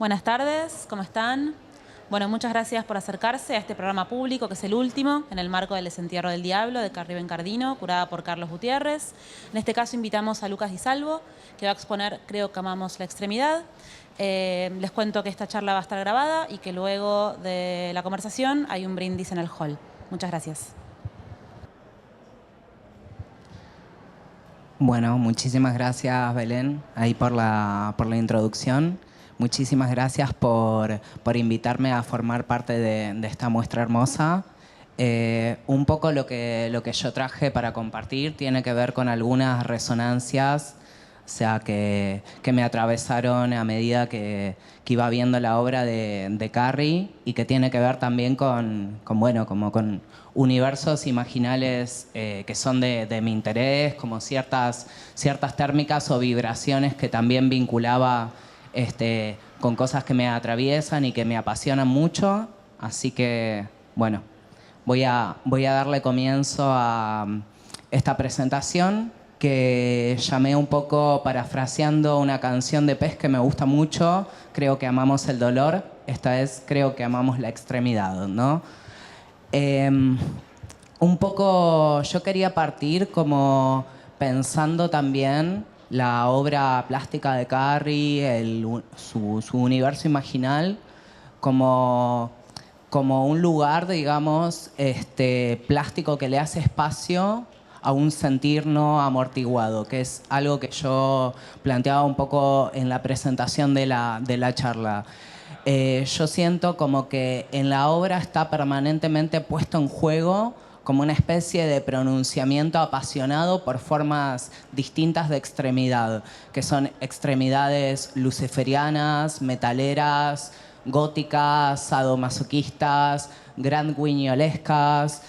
Buenas tardes, ¿cómo están? Bueno, muchas gracias por acercarse a este programa público, que es el último, en el marco del Desentierro del Diablo, de Carrie Bencardino, curada por Carlos Gutiérrez. En este caso invitamos a Lucas Di Salvo, que va a exponer Creo que amamos la extremidad. Les cuento que esta charla va a estar grabada y que luego de la conversación hay un brindis en el hall. Muchas gracias. Bueno, muchísimas gracias, Belén, ahí por la introducción. Muchísimas gracias por invitarme a formar parte de esta muestra hermosa. Un poco lo que yo traje para compartir tiene que ver con algunas resonancias, o sea, que me atravesaron a medida que iba viendo la obra de Carrie, y que tiene que ver también con universos imaginales que son de mi interés, como ciertas térmicas o vibraciones que también vinculaba con cosas que me atraviesan y que me apasionan mucho. Así que, bueno, voy a darle comienzo a esta presentación, que llamé un poco parafraseando una canción de Pez que me gusta mucho, Creo que amamos el dolor. Esta es Creo que amamos la extremidad, ¿no? Un poco yo quería partir como pensando también la obra plástica de Carrie, su universo imaginal, como un lugar, digamos, plástico que le hace espacio a un sentir no amortiguado, que es algo que yo planteaba un poco en la presentación de la charla. Yo siento como que en la obra está permanentemente puesto en juego como una especie de pronunciamiento apasionado por formas distintas de extremidad, que son extremidades luciferianas, metaleras, góticas, sadomasoquistas, grand guignolescas,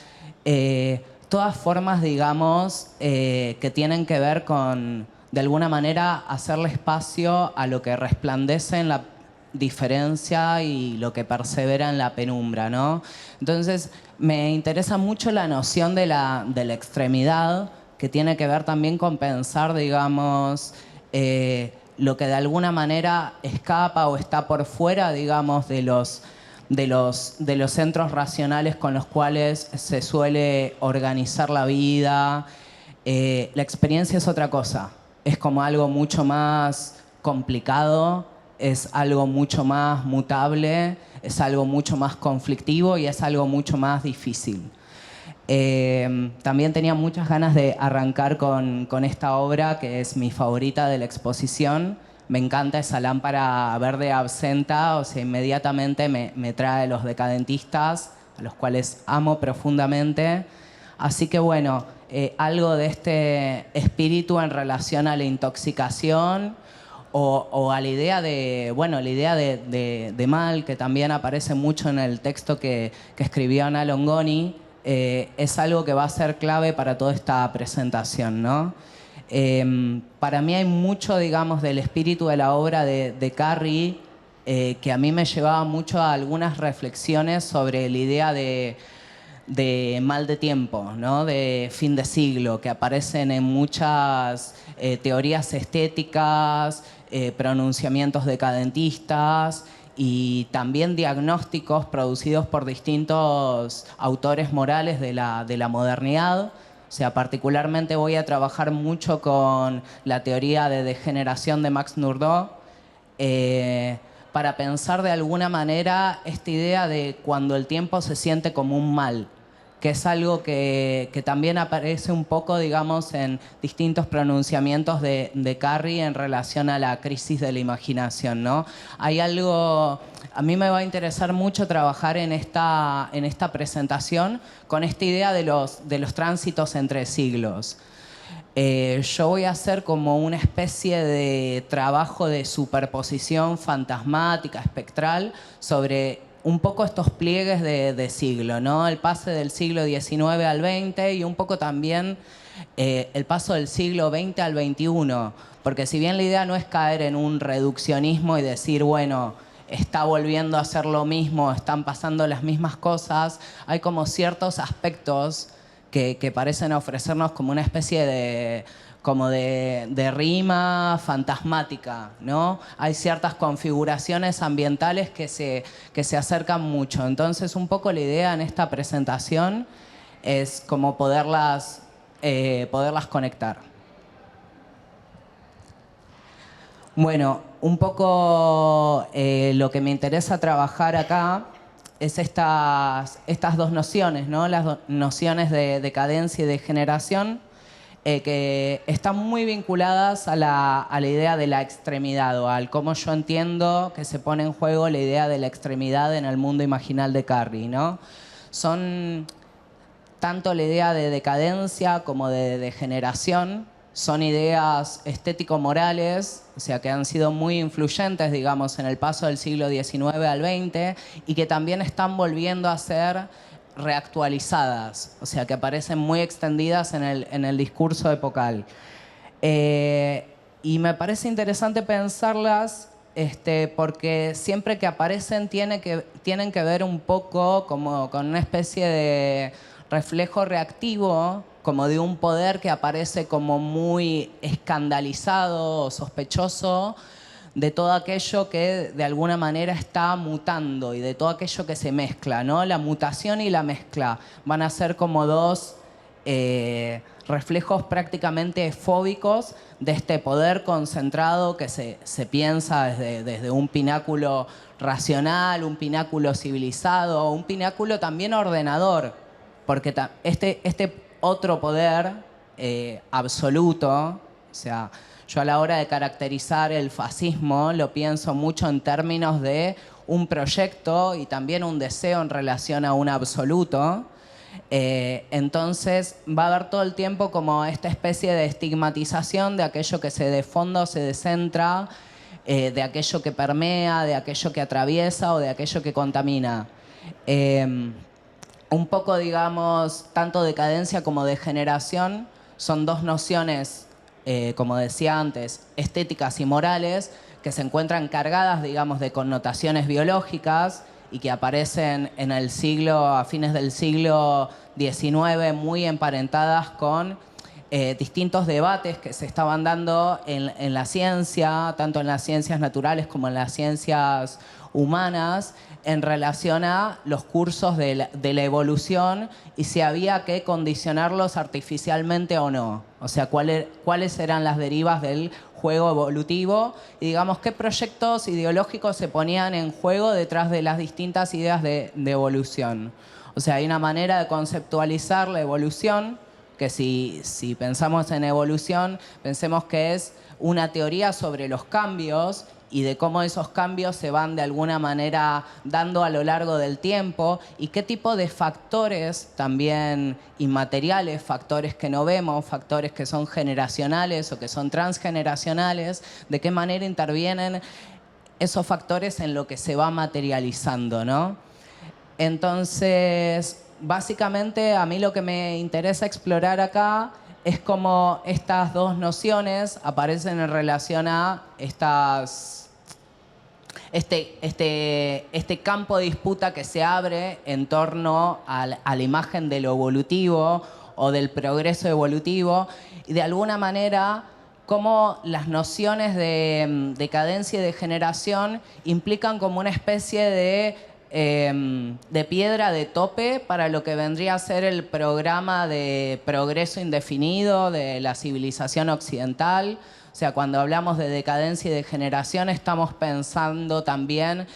todas formas, digamos, que tienen que ver con, de alguna manera, hacerle espacio a lo que resplandece en la diferencia y lo que persevera en la penumbra, ¿no? Entonces, me interesa mucho la noción de la extremidad, que tiene que ver también con pensar, digamos, lo que de alguna manera escapa o está por fuera, digamos, de los centros racionales con los cuales se suele organizar la vida. La experiencia es otra cosa, es como algo mucho más complicado, es algo mucho más mutable, es algo mucho más conflictivo y es algo mucho más difícil. También tenía muchas ganas de arrancar con esta obra, que es mi favorita de la exposición. Me encanta esa lámpara verde absenta, o sea, inmediatamente me trae los decadentistas, a los cuales amo profundamente. Así que bueno, algo de este espíritu en relación a la intoxicación o a la idea de mal, que también aparece mucho en el texto que escribió Ana Longoni, es algo que va a ser clave para toda esta presentación, ¿no? Para mí hay mucho, digamos, del espíritu de la obra de Carrie, que a mí me llevaba mucho a algunas reflexiones sobre la idea de mal de tiempo, ¿no? De fin de siglo, que aparecen en muchas teorías estéticas, pronunciamientos decadentistas y también diagnósticos producidos por distintos autores morales de la modernidad. O sea, particularmente voy a trabajar mucho con la teoría de degeneración de Max Nurdo, para pensar de alguna manera esta idea de cuando el tiempo se siente como un mal, que es algo que también aparece un poco, digamos, en distintos pronunciamientos de Carrie en relación a la crisis de la imaginación, ¿no? Hay algo, a mí me va a interesar mucho trabajar en esta presentación con esta idea de los tránsitos entre siglos. Yo voy a hacer como una especie de trabajo de superposición fantasmática, espectral, sobre un poco estos pliegues de siglo, ¿no? El pase del siglo XIX al XX y un poco también el paso del siglo XX al XXI. Porque si bien la idea no es caer en un reduccionismo y decir, bueno, está volviendo a hacer lo mismo, están pasando las mismas cosas, hay como ciertos aspectos que parecen ofrecernos como una especie de como de rima fantasmática, ¿no? Hay ciertas configuraciones ambientales que se acercan mucho. Entonces, un poco la idea en esta presentación es como poderlas conectar. Bueno, un poco lo que me interesa trabajar acá es estas dos nociones, ¿no? Las nociones de decadencia y de generación, que están muy vinculadas a la idea de la extremidad, o al cómo yo entiendo que se pone en juego la idea de la extremidad en el mundo imaginal de Carrie, ¿no? Son tanto la idea de decadencia como de degeneración, son ideas estético-morales, o sea, que han sido muy influyentes, digamos, en el paso del siglo XIX al XX y que también están volviendo a ser reactualizadas, o sea, que aparecen muy extendidas en el discurso epocal. Y me parece interesante pensarlas porque siempre que aparecen tienen que ver un poco como con una especie de reflejo reactivo, como de un poder que aparece como muy escandalizado o sospechoso de todo aquello que de alguna manera está mutando y de todo aquello que se mezcla, ¿no? La mutación y la mezcla van a ser como dos reflejos prácticamente fóbicos de este poder concentrado que se piensa desde un pináculo racional, un pináculo civilizado, un pináculo también ordenador, porque este otro poder absoluto, o sea, yo a la hora de caracterizar el fascismo lo pienso mucho en términos de un proyecto y también un deseo en relación a un absoluto. Entonces va a haber todo el tiempo como esta especie de estigmatización de aquello que se desfonda o se descentra, de aquello que permea, de aquello que atraviesa o de aquello que contamina. Un poco, digamos, tanto decadencia como degeneración son dos nociones, como decía antes, estéticas y morales, que se encuentran cargadas, digamos, de connotaciones biológicas y que aparecen en el siglo, a fines del siglo XIX, muy emparentadas con distintos debates que se estaban dando en la ciencia, tanto en las ciencias naturales como en las ciencias humanas, en relación a los cursos de la evolución y si había que condicionarlos artificialmente o no. O sea, cuáles eran las derivas del juego evolutivo y, digamos, qué proyectos ideológicos se ponían en juego detrás de las distintas ideas de evolución. O sea, hay una manera de conceptualizar la evolución que si pensamos en evolución, pensemos que es una teoría sobre los cambios y de cómo esos cambios se van de alguna manera dando a lo largo del tiempo y qué tipo de factores también inmateriales, factores que no vemos, factores que son generacionales o que son transgeneracionales, de qué manera intervienen esos factores en lo que se va materializando, ¿no? Entonces, básicamente a mí lo que me interesa explorar acá es cómo estas dos nociones aparecen en relación a este campo de disputa que se abre en torno a la imagen de lo evolutivo o del progreso evolutivo y de alguna manera cómo las nociones de decadencia y de generación implican como una especie de piedra de tope para lo que vendría a ser el programa de progreso indefinido de la civilización occidental. O sea, cuando hablamos de decadencia y de generación estamos pensando también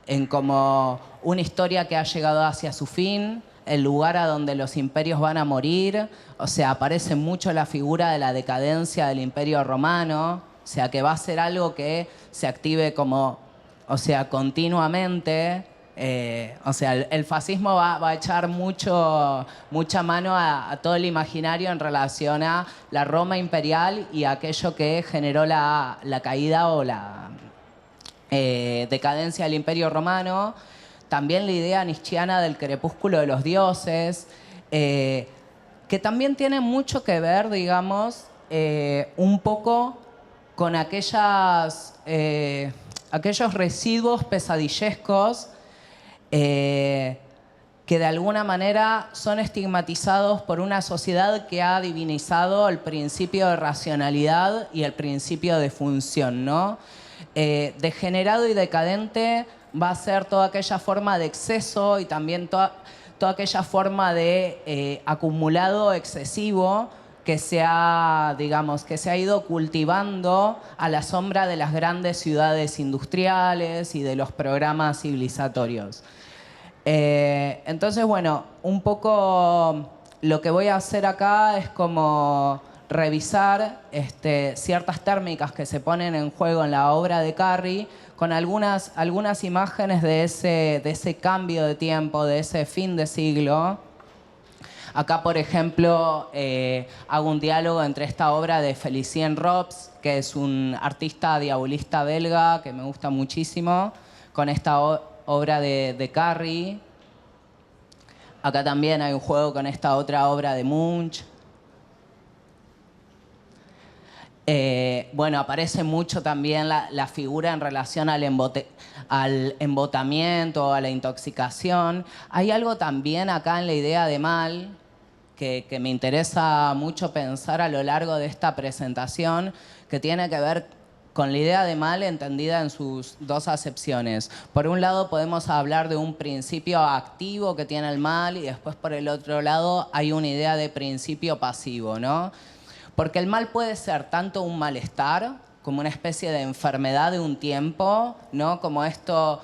en como una historia que ha llegado hacia su fin, el lugar a donde los imperios van a morir. O sea, aparece mucho la figura de la decadencia del Imperio Romano. O sea, que va a ser algo que se active como, o sea, continuamente. O sea, el fascismo va a echar mucha mano a todo el imaginario en relación a la Roma imperial y a aquello que generó la caída o la decadencia del Imperio Romano. También la idea nietzscheana del crepúsculo de los dioses, que también tiene mucho que ver, digamos, un poco con aquellos residuos pesadillescos que de alguna manera son estigmatizados por una sociedad que ha divinizado el principio de racionalidad y el principio de función, ¿no? Degenerado y decadente va a ser toda aquella forma de exceso y también toda aquella forma de acumulado excesivo que digamos, que se ha ido cultivando a la sombra de las grandes ciudades industriales y de los programas civilizatorios. Entonces, bueno, un poco lo que voy a hacer acá es como revisar ciertas térmicas que se ponen en juego en la obra de Carrie con algunas imágenes de ese cambio de tiempo, de ese fin de siglo. Acá, por ejemplo, hago un diálogo entre esta obra de Félicien Rops, que es un artista diabolista belga que me gusta muchísimo, con esta obra de Carrie. Acá también hay un juego con esta otra obra de Munch. Bueno, aparece mucho también la figura en relación al embotamiento, a la intoxicación. Hay algo también acá en la idea de mal que me interesa mucho pensar a lo largo de esta presentación, que tiene que ver con la idea de mal entendida en sus dos acepciones. Por un lado podemos hablar de un principio activo que tiene el mal y después por el otro lado hay una idea de principio pasivo, ¿no? Porque el mal puede ser tanto un malestar como una especie de enfermedad de un tiempo, ¿no? Como esto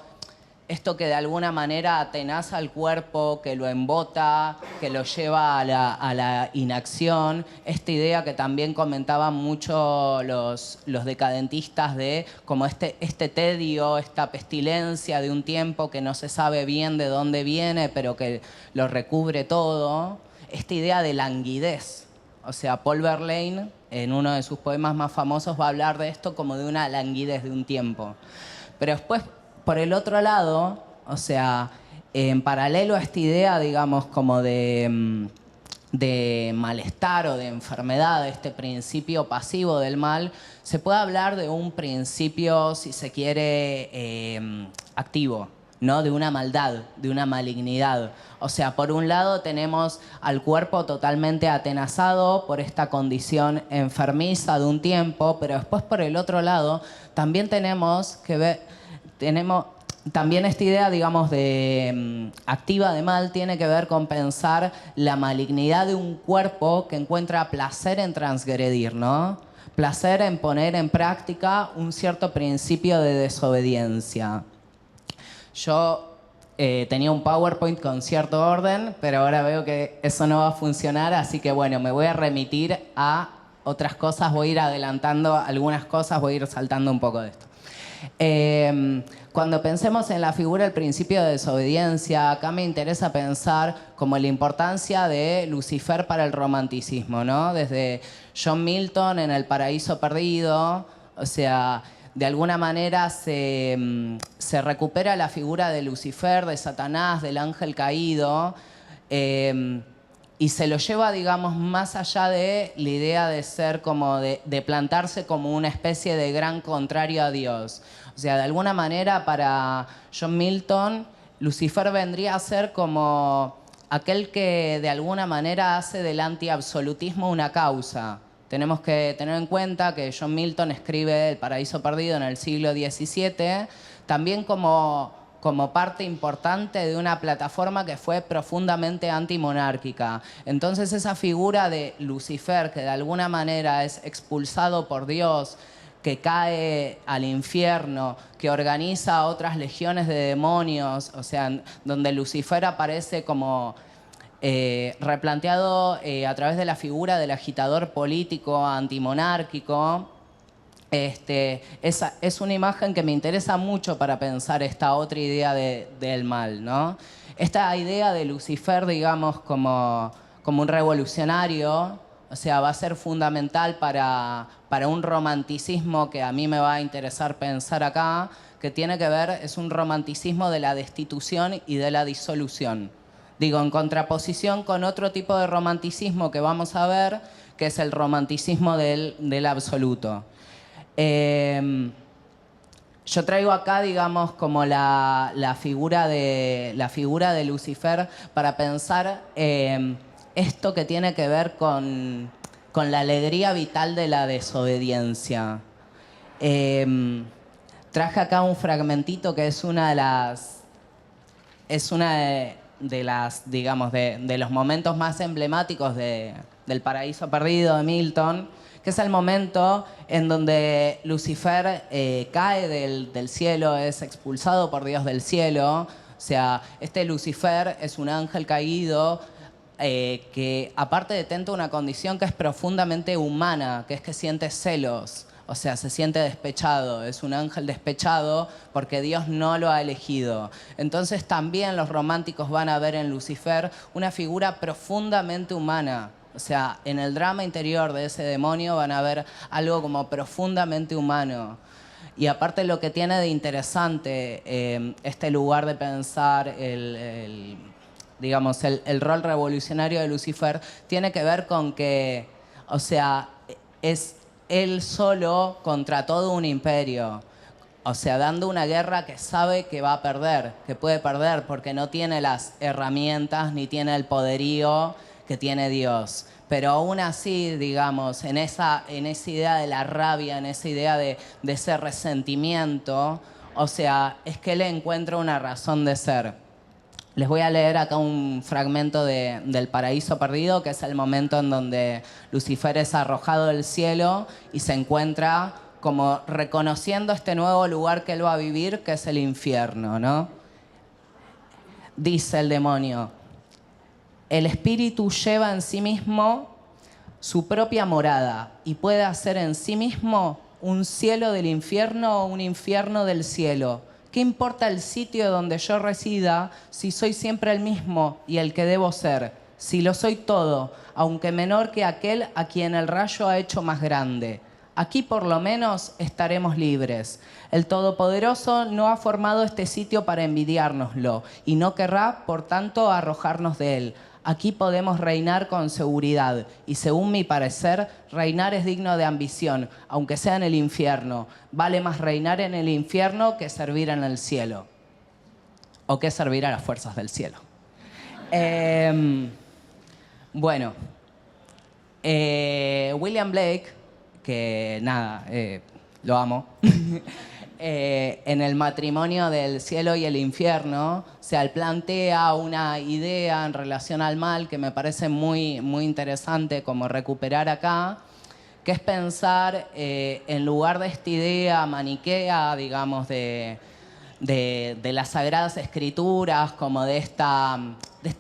que de alguna manera atenaza al cuerpo, que lo embota, que lo lleva a la inacción. Esta idea que también comentaban mucho los decadentistas de como este tedio, esta pestilencia de un tiempo que no se sabe bien de dónde viene, pero que lo recubre todo. Esta idea de languidez. O sea, Paul Verlaine, en uno de sus poemas más famosos, va a hablar de esto como de una languidez de un tiempo. Pero después, por el otro lado, o sea, en paralelo a esta idea, digamos, como de malestar o de enfermedad, de este principio pasivo del mal, se puede hablar de un principio, si se quiere, activo, ¿no? De una maldad, de una malignidad. O sea, por un lado tenemos al cuerpo totalmente atenazado por esta condición enfermiza de un tiempo, pero después por el otro lado también tenemos que ver, también esta idea, digamos, de activa de mal tiene que ver con pensar la malignidad de un cuerpo que encuentra placer en transgredir, ¿no? Placer en poner en práctica un cierto principio de desobediencia. Yo tenía un PowerPoint con cierto orden, pero ahora veo que eso no va a funcionar, así que bueno, me voy a remitir a otras cosas, voy a ir adelantando algunas cosas, voy a ir saltando un poco de esto. Cuando pensemos en la figura del principio de desobediencia, acá me interesa pensar como la importancia de Lucifer para el romanticismo, ¿no? Desde John Milton en El Paraíso Perdido, o sea, de alguna manera se recupera la figura de Lucifer, de Satanás, del ángel caído, y se lo lleva, digamos, más allá de la idea de ser como de plantarse como una especie de gran contrario a Dios. O sea, de alguna manera para John Milton, Lucifer vendría a ser como aquel que de alguna manera hace del antiabsolutismo una causa. Tenemos que tener en cuenta que John Milton escribe El Paraíso Perdido en el siglo XVII, también como parte importante de una plataforma que fue profundamente antimonárquica. Entonces esa figura de Lucifer, que de alguna manera es expulsado por Dios, que cae al infierno, que organiza otras legiones de demonios, o sea, donde Lucifer aparece como replanteado a través de la figura del agitador político antimonárquico. Es una imagen que me interesa mucho para pensar esta otra idea del mal, ¿no? Esta idea de Lucifer, digamos, como un revolucionario, o sea, va a ser fundamental para un romanticismo que a mí me va a interesar pensar acá, que tiene que ver, es un romanticismo de la destitución y de la disolución. Digo, en contraposición con otro tipo de romanticismo que vamos a ver, que es el romanticismo del absoluto. Yo traigo acá, digamos, como la figura de Lucifer para pensar esto que tiene que ver con la alegría vital de la desobediencia. Traje acá un fragmentito que es una de las, digamos, de los momentos más emblemáticos del Paraíso Perdido de Milton, que es el momento en donde Lucifer cae del cielo, es expulsado por Dios del cielo. O sea, este Lucifer es un ángel caído que aparte detenta una condición que es profundamente humana, que es que siente celos. O sea, se siente despechado, es un ángel despechado porque Dios no lo ha elegido. Entonces también los románticos van a ver en Lucifer una figura profundamente humana. O sea, en el drama interior de ese demonio van a ver algo como profundamente humano. Y aparte lo que tiene de interesante este lugar de pensar digamos, el rol revolucionario de Lucifer tiene que ver con que, o sea, es él solo contra todo un imperio. O sea, dando una guerra que sabe que va a perder, que puede perder porque no tiene las herramientas ni tiene el poderío que tiene Dios. Pero aún así, digamos, en esa idea de la rabia, en esa idea de ese resentimiento, o sea, es que él encuentra una razón de ser. Les voy a leer acá un fragmento del Paraíso Perdido, que es el momento en donde Lucifer es arrojado del cielo y se encuentra como reconociendo este nuevo lugar que él va a vivir, que es el infierno, ¿no? Dice el demonio: el espíritu lleva en sí mismo su propia morada y puede hacer en sí mismo un cielo del infierno o un infierno del cielo. ¿Qué importa el sitio donde yo resida si soy siempre el mismo y el que debo ser? Si lo soy todo, aunque menor que aquel a quien el rayo ha hecho más grande. Aquí por lo menos estaremos libres. El Todopoderoso no ha formado este sitio para envidiárnoslo y no querrá, por tanto, arrojarnos de él. Aquí podemos reinar con seguridad y, según mi parecer, reinar es digno de ambición, aunque sea en el infierno. Vale más reinar en el infierno que servir en el cielo. O que servir a las fuerzas del cielo. Bueno, William Blake, que nada, lo amo, en el matrimonio del cielo y el infierno, o sea, él plantea una idea en relación al mal que me parece muy, muy interesante como recuperar acá, que es pensar en lugar de esta idea maniquea, digamos, de las Sagradas Escrituras, como de esta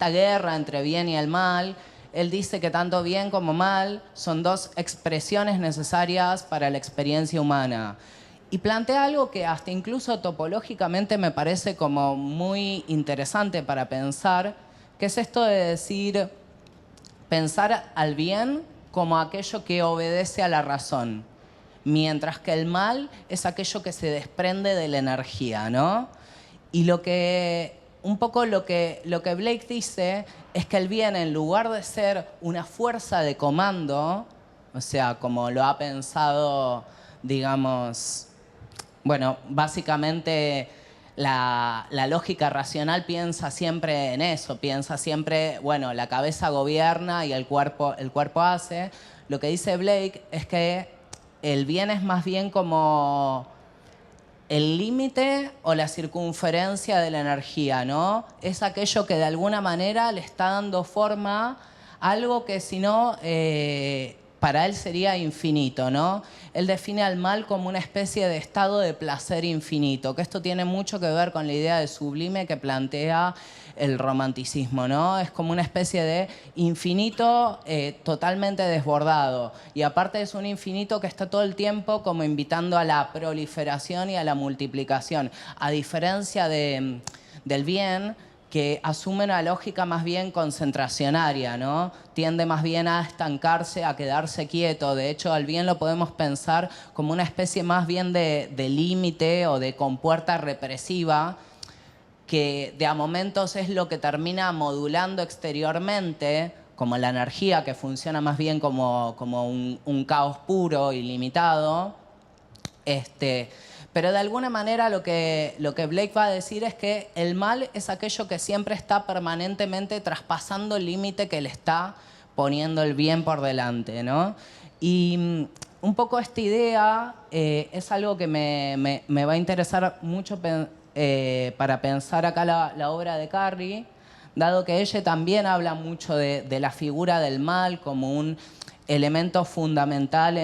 guerra entre bien y el mal. Él dice que tanto bien como mal son dos expresiones necesarias para la experiencia humana. Y plantea algo que hasta incluso topológicamente me parece como muy interesante para pensar, que es esto de decir, pensar al bien como aquello que obedece a la razón, mientras que el mal es aquello que se desprende de la energía, ¿no? Y un poco lo que Blake dice es que el bien, en lugar de ser una fuerza de comando, o sea, como lo ha pensado, digamos, bueno, básicamente la lógica racional piensa siempre en eso, piensa siempre, bueno, la cabeza gobierna y el cuerpo hace. Lo que dice Blake es que el bien es más bien como el límite o la circunferencia de la energía, ¿no? Es aquello que de alguna manera le está dando forma a algo que si no, para él sería infinito, ¿no? Él define al mal como una especie de estado de placer infinito, que esto tiene mucho que ver con la idea de sublime que plantea el romanticismo, ¿no? Es como una especie de infinito totalmente desbordado. Y aparte es un infinito que está todo el tiempo como invitando a la proliferación y a la multiplicación. A diferencia del bien, que asume una lógica más bien concentracionaria, ¿no? Tiende más bien a estancarse, a quedarse quieto. De hecho, al bien lo podemos pensar como una especie más bien de límite o de compuerta represiva, que de a momentos es lo que termina modulando exteriormente, como la energía, que funciona más bien como un caos puro, ilimitado. Pero de alguna manera lo que Blake va a decir es que el mal es aquello que siempre está permanentemente traspasando el límite que le está poniendo el bien por delante, ¿no? Y un poco esta idea es algo que me va a interesar mucho para pensar acá la obra de Carrie, dado que ella también habla mucho de la figura del mal como un elemento fundamental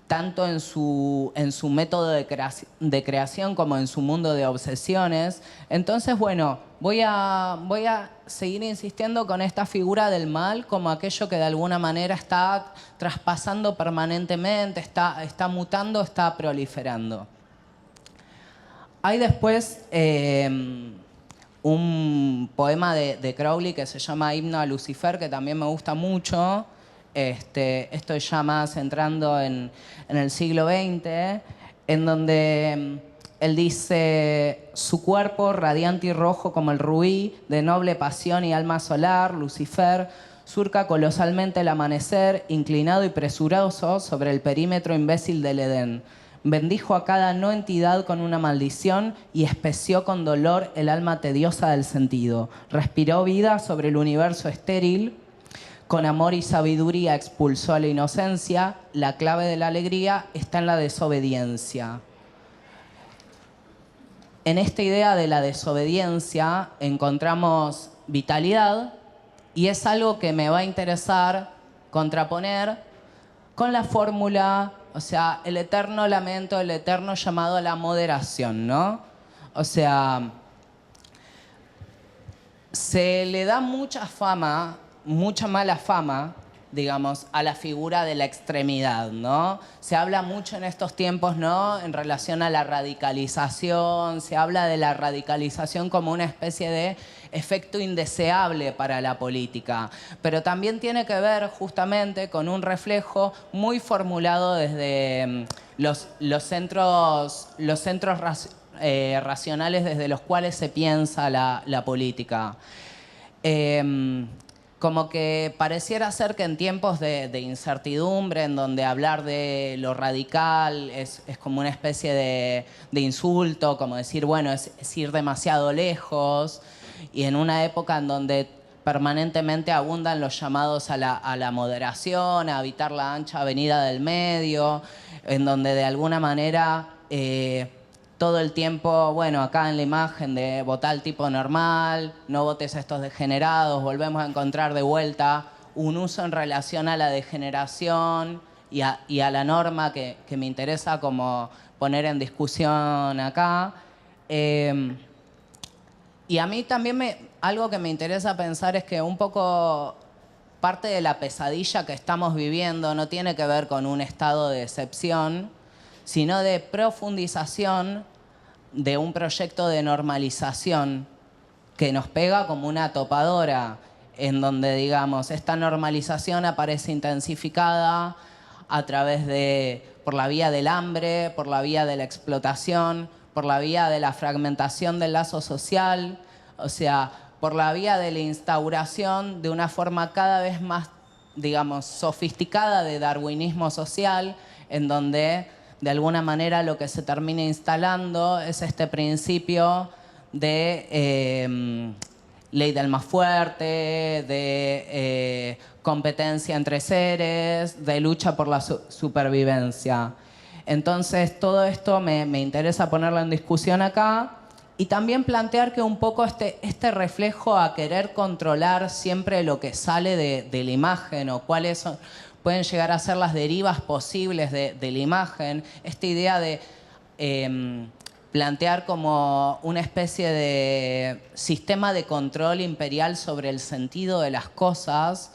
tanto en su método de creación como en su mundo de obsesiones. Entonces, bueno, voy a seguir insistiendo con esta figura del mal como aquello que de alguna manera está traspasando permanentemente, está mutando, está proliferando. Hay después un poema de Crowley que se llama Himno a Lucifer, que también me gusta mucho. Esto ya más entrando en el siglo XX, en donde él dice: su cuerpo, radiante y rojo como el rubí, de noble pasión y alma solar, Lucifer, surca colosalmente el amanecer, inclinado y presuroso sobre el perímetro imbécil del Edén. Bendijo a cada no entidad con una maldición y especió con dolor el alma tediosa del sentido. Respiró vida sobre el universo estéril. Con amor y sabiduría expulsó a la inocencia. La clave de la alegría está en la desobediencia. En esta idea de la desobediencia encontramos vitalidad, y es algo que me va a interesar contraponer con la fórmula, o sea, el eterno lamento, el eterno llamado a la moderación, ¿no? O sea, se le da mucha fama, mucha mala fama, digamos, a la figura de la extremidad, ¿no? Se habla mucho en estos tiempos, ¿no?, en relación a la radicalización, se habla de la radicalización como una especie de efecto indeseable para la política, pero también tiene que ver justamente con un reflejo muy formulado desde los centros racionales desde los cuales se piensa la política. Como que pareciera ser que en tiempos de incertidumbre, en donde hablar de lo radical es como una especie de insulto, como decir, bueno, es ir demasiado lejos, y en una época en donde permanentemente abundan los llamados a la moderación, a habitar la ancha avenida del medio, en donde de alguna manera todo el tiempo, bueno, acá en la imagen de votar al tipo normal, no votes a estos degenerados, volvemos a encontrar de vuelta un uso en relación a la degeneración y a la norma que me interesa como poner en discusión acá. Y a mí también algo que me interesa pensar es que un poco parte de la pesadilla que estamos viviendo no tiene que ver con un estado de excepción, sino de profundización de un proyecto de normalización que nos pega como una topadora, en donde, digamos, esta normalización aparece intensificada a través por la vía del hambre, por la vía de la explotación, por la vía de la fragmentación del lazo social, o sea, por la vía de la instauración de una forma cada vez más, digamos, sofisticada de darwinismo social, en donde de alguna manera lo que se termina instalando es este principio de ley del más fuerte, de competencia entre seres, de lucha por la supervivencia. Entonces, todo esto me interesa ponerlo en discusión acá, y también plantear que un poco este reflejo a querer controlar siempre lo que sale de la imagen, o cuáles pueden llegar a ser las derivas posibles de la imagen, esta idea de plantear como una especie de sistema de control imperial sobre el sentido de las cosas,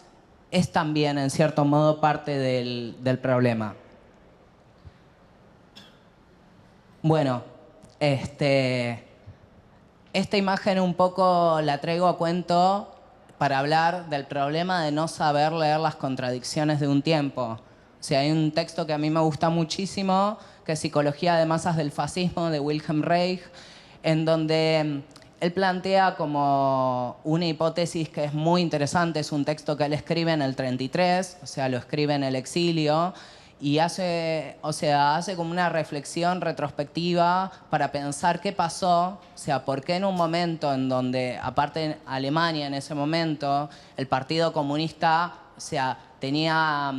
es también, en cierto modo, parte del problema. Bueno, esta imagen un poco la traigo a cuento para hablar del problema de no saber leer las contradicciones de un tiempo. O sea, hay un texto que a mí me gusta muchísimo, que es Psicología de masas del fascismo, de Wilhelm Reich, en donde él plantea como una hipótesis que es muy interesante. Es un texto que él escribe en el 33, o sea, lo escribe en el exilio, y hace, o sea, hace como una reflexión retrospectiva para pensar qué pasó, o sea, por qué en un momento en donde, aparte en Alemania en ese momento, el Partido Comunista, o sea, tenía,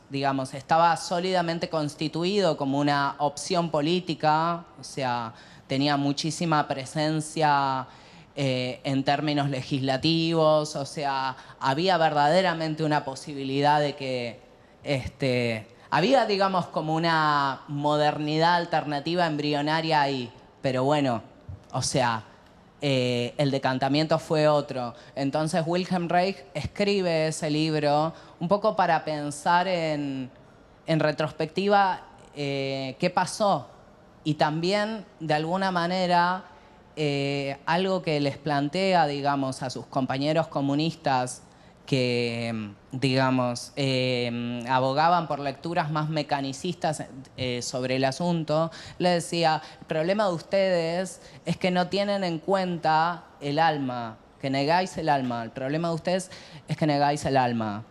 digamos, estaba sólidamente constituido como una opción política, o sea, tenía muchísima presencia en términos legislativos, o sea, había verdaderamente una posibilidad de que había, digamos, como una modernidad alternativa embrionaria ahí, pero bueno, o sea, el decantamiento fue otro. Entonces Wilhelm Reich escribe ese libro un poco para pensar en retrospectiva qué pasó y también, de alguna manera, algo que les plantea, digamos, a sus compañeros comunistas que, digamos, abogaban por lecturas más mecanicistas sobre el asunto, le decía, el problema de ustedes es que no tienen en cuenta el alma, que negáis el alma. El problema de ustedes es que negáis el alma.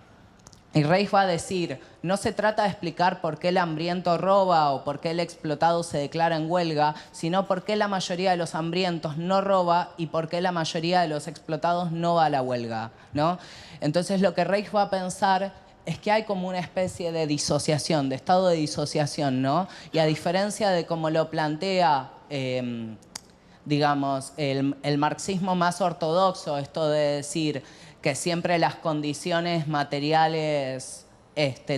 Y Reich va a decir, no se trata de explicar por qué el hambriento roba o por qué el explotado se declara en huelga, sino por qué la mayoría de los hambrientos no roba y por qué la mayoría de los explotados no va a la huelga, ¿no? Entonces lo que Reich va a pensar es que hay como una especie de disociación, de estado de disociación, ¿no? Y a diferencia de como lo plantea digamos, el marxismo más ortodoxo, esto de decir que siempre las condiciones materiales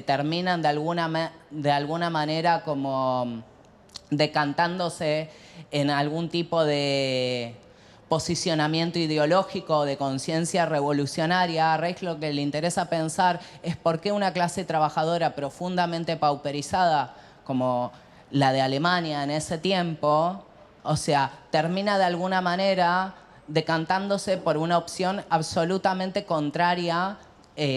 terminan de alguna manera como decantándose en algún tipo de posicionamiento ideológico, de conciencia revolucionaria. A Reich lo que le interesa pensar es por qué una clase trabajadora profundamente pauperizada, como la de Alemania en ese tiempo, o sea, termina de alguna manera decantándose por una opción absolutamente contraria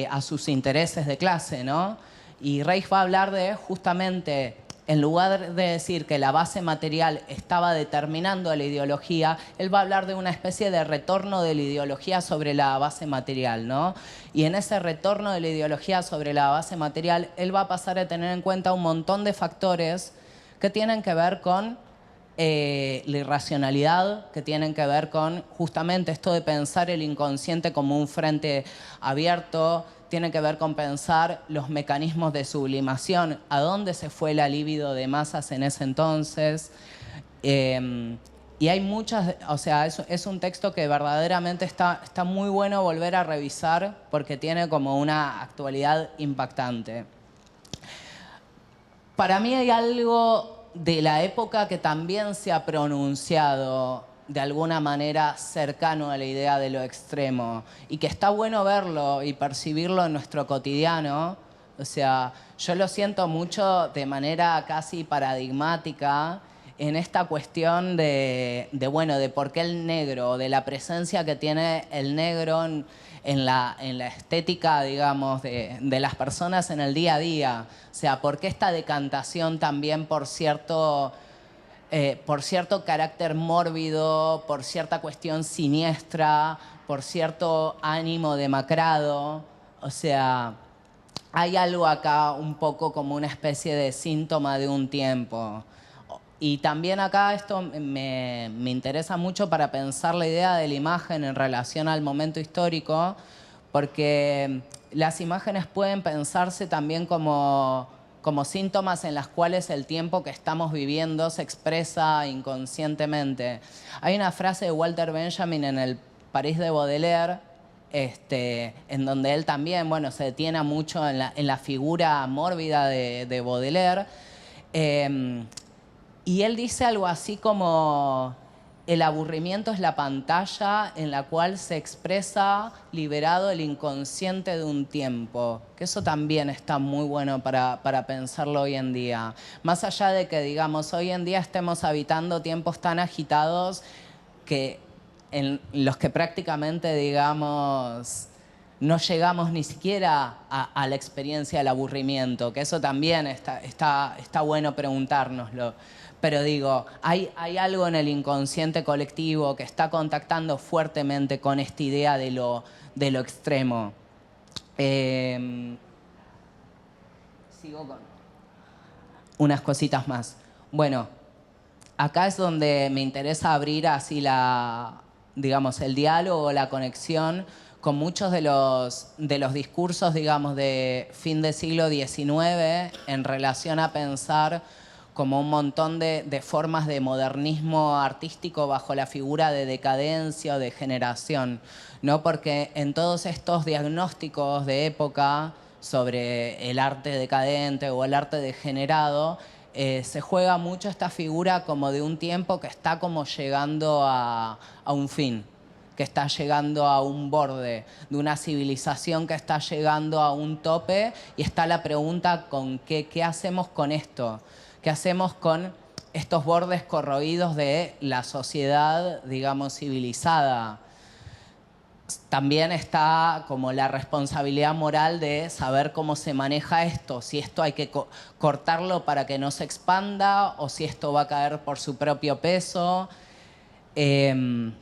a sus intereses de clase, ¿no? Y Reich va a hablar de, justamente, en lugar de decir que la base material estaba determinando la ideología, él va a hablar de una especie de retorno de la ideología sobre la base material, ¿no? Y en ese retorno de la ideología sobre la base material, él va a pasar a tener en cuenta un montón de factores que tienen que ver con la irracionalidad, que tienen que ver con justamente esto de pensar el inconsciente como un frente abierto, tiene que ver con pensar los mecanismos de sublimación, a dónde se fue la libido de masas en ese entonces. Y hay muchas, o sea, es un texto que verdaderamente está muy bueno volver a revisar porque tiene como una actualidad impactante. Para mí hay algo de la época que también se ha pronunciado de alguna manera cercano a la idea de lo extremo y que está bueno verlo y percibirlo en nuestro cotidiano. O sea, yo lo siento mucho de manera casi paradigmática en esta cuestión de por qué el negro, de la presencia que tiene el negro en la estética, digamos, de las personas en el día a día. O sea, por qué esta decantación también por cierto carácter mórbido, por cierta cuestión siniestra, por cierto ánimo demacrado. O sea, hay algo acá un poco como una especie de síntoma de un tiempo. Y también acá esto me interesa mucho para pensar la idea de la imagen en relación al momento histórico, porque las imágenes pueden pensarse también como síntomas en las cuales el tiempo que estamos viviendo se expresa inconscientemente. Hay una frase de Walter Benjamin en el París de Baudelaire, en donde él también, bueno, se detiene mucho en la figura mórbida de Baudelaire. Y él dice algo así como, el aburrimiento es la pantalla en la cual se expresa liberado el inconsciente de un tiempo. Que eso también está muy bueno para pensarlo hoy en día. Más allá de que, digamos, hoy en día estemos habitando tiempos tan agitados que en los que prácticamente, digamos, no llegamos ni siquiera a la experiencia del aburrimiento, que eso también está bueno preguntárnoslo. Pero digo, hay algo en el inconsciente colectivo que está contactando fuertemente con esta idea de lo extremo. Sigo con... unas cositas más. Bueno, acá es donde me interesa abrir así digamos, el diálogo, la conexión con muchos de los discursos, digamos, de fin del siglo XIX en relación a pensar como un montón de formas de modernismo artístico bajo la figura de decadencia o de generación, ¿no? Porque en todos estos diagnósticos de época sobre el arte decadente o el arte degenerado, se juega mucho esta figura como de un tiempo que está como llegando a un fin, que está llegando a un borde, de una civilización que está llegando a un tope, y está la pregunta con qué hacemos con esto, qué hacemos con estos bordes corroídos de la sociedad, digamos, civilizada. También está como la responsabilidad moral de saber cómo se maneja esto, si esto hay que cortarlo para que no se expanda o si esto va a caer por su propio peso. Yo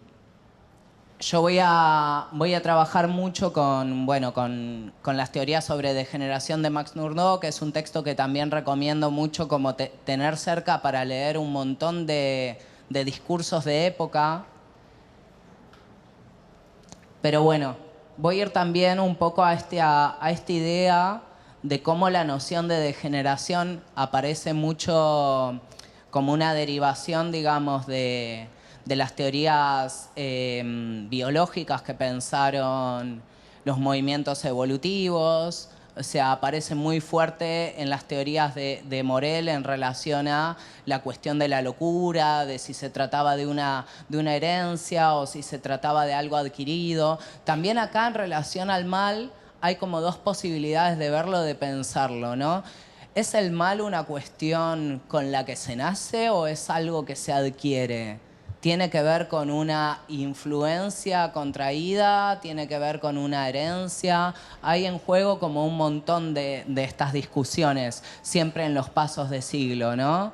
voy a trabajar mucho con las teorías sobre degeneración de Max Nurdo, que es un texto que también recomiendo mucho como tener cerca para leer un montón de discursos de época. Pero bueno, voy a ir también un poco a esta idea de cómo la noción de degeneración aparece mucho como una derivación, digamos, de las teorías biológicas que pensaron los movimientos evolutivos. O sea, aparece muy fuerte en las teorías de Morel en relación a la cuestión de la locura, de si se trataba de una herencia o si se trataba de algo adquirido. También acá en relación al mal hay como dos posibilidades de verlo, de pensarlo, ¿no? ¿Es el mal una cuestión con la que se nace o es algo que se adquiere? ¿Tiene que ver con una influencia contraída? ¿Tiene que ver con una herencia? Hay en juego como un montón de estas discusiones, siempre en los pasos de siglo, ¿no?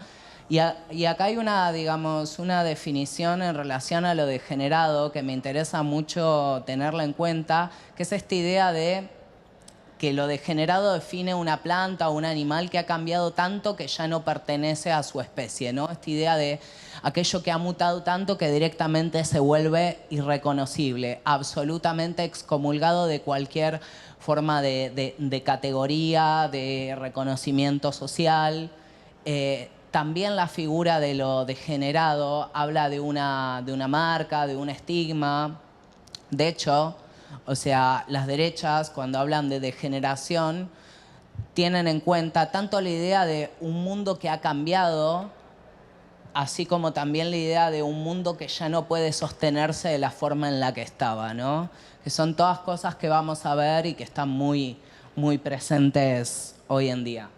Y acá hay digamos, una definición en relación a lo degenerado que me interesa mucho tenerla en cuenta, que es esta idea de que lo degenerado define una planta o un animal que ha cambiado tanto que ya no pertenece a su especie, ¿no? Esta idea de aquello que ha mutado tanto que directamente se vuelve irreconocible, absolutamente excomulgado de cualquier forma de categoría, de reconocimiento social. También la figura de lo degenerado habla de una marca, de un estigma. De hecho, o sea, las derechas, cuando hablan de degeneración, tienen en cuenta tanto la idea de un mundo que ha cambiado, así como también la idea de un mundo que ya no puede sostenerse de la forma en la que estaba, ¿no? Que son todas cosas que vamos a ver y que están muy, muy presentes hoy en día.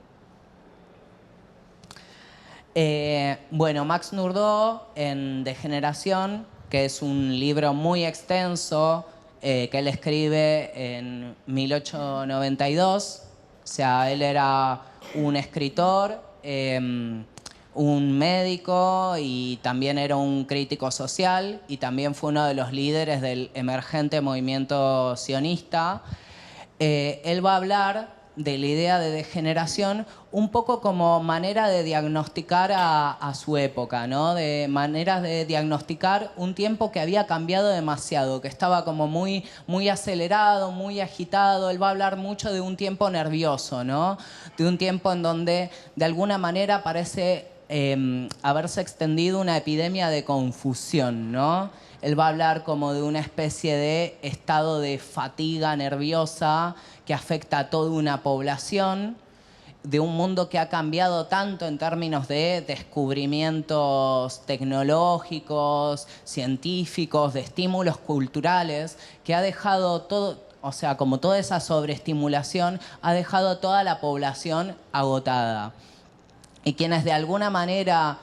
Bueno, Max Nurdo en Degeneración, que es un libro muy extenso, que él escribe en 1892. O sea, él era un escritor, un médico y también era un crítico social, y también fue uno de los líderes del emergente movimiento sionista. Él va a hablar de la idea de degeneración un poco como manera de diagnosticar a su época, ¿no? De maneras de diagnosticar un tiempo que había cambiado demasiado, que estaba como muy, muy acelerado, muy agitado. Él va a hablar mucho de un tiempo nervioso, ¿no? De un tiempo en donde de alguna manera parece haberse extendido una epidemia de confusión, ¿no? Él va a hablar como de una especie de estado de fatiga nerviosa que afecta a toda una población, de un mundo que ha cambiado tanto en términos de descubrimientos tecnológicos, científicos, de estímulos culturales, que ha dejado todo, o sea, como toda esa sobreestimulación, ha dejado a toda la población agotada. Y quienes de alguna manera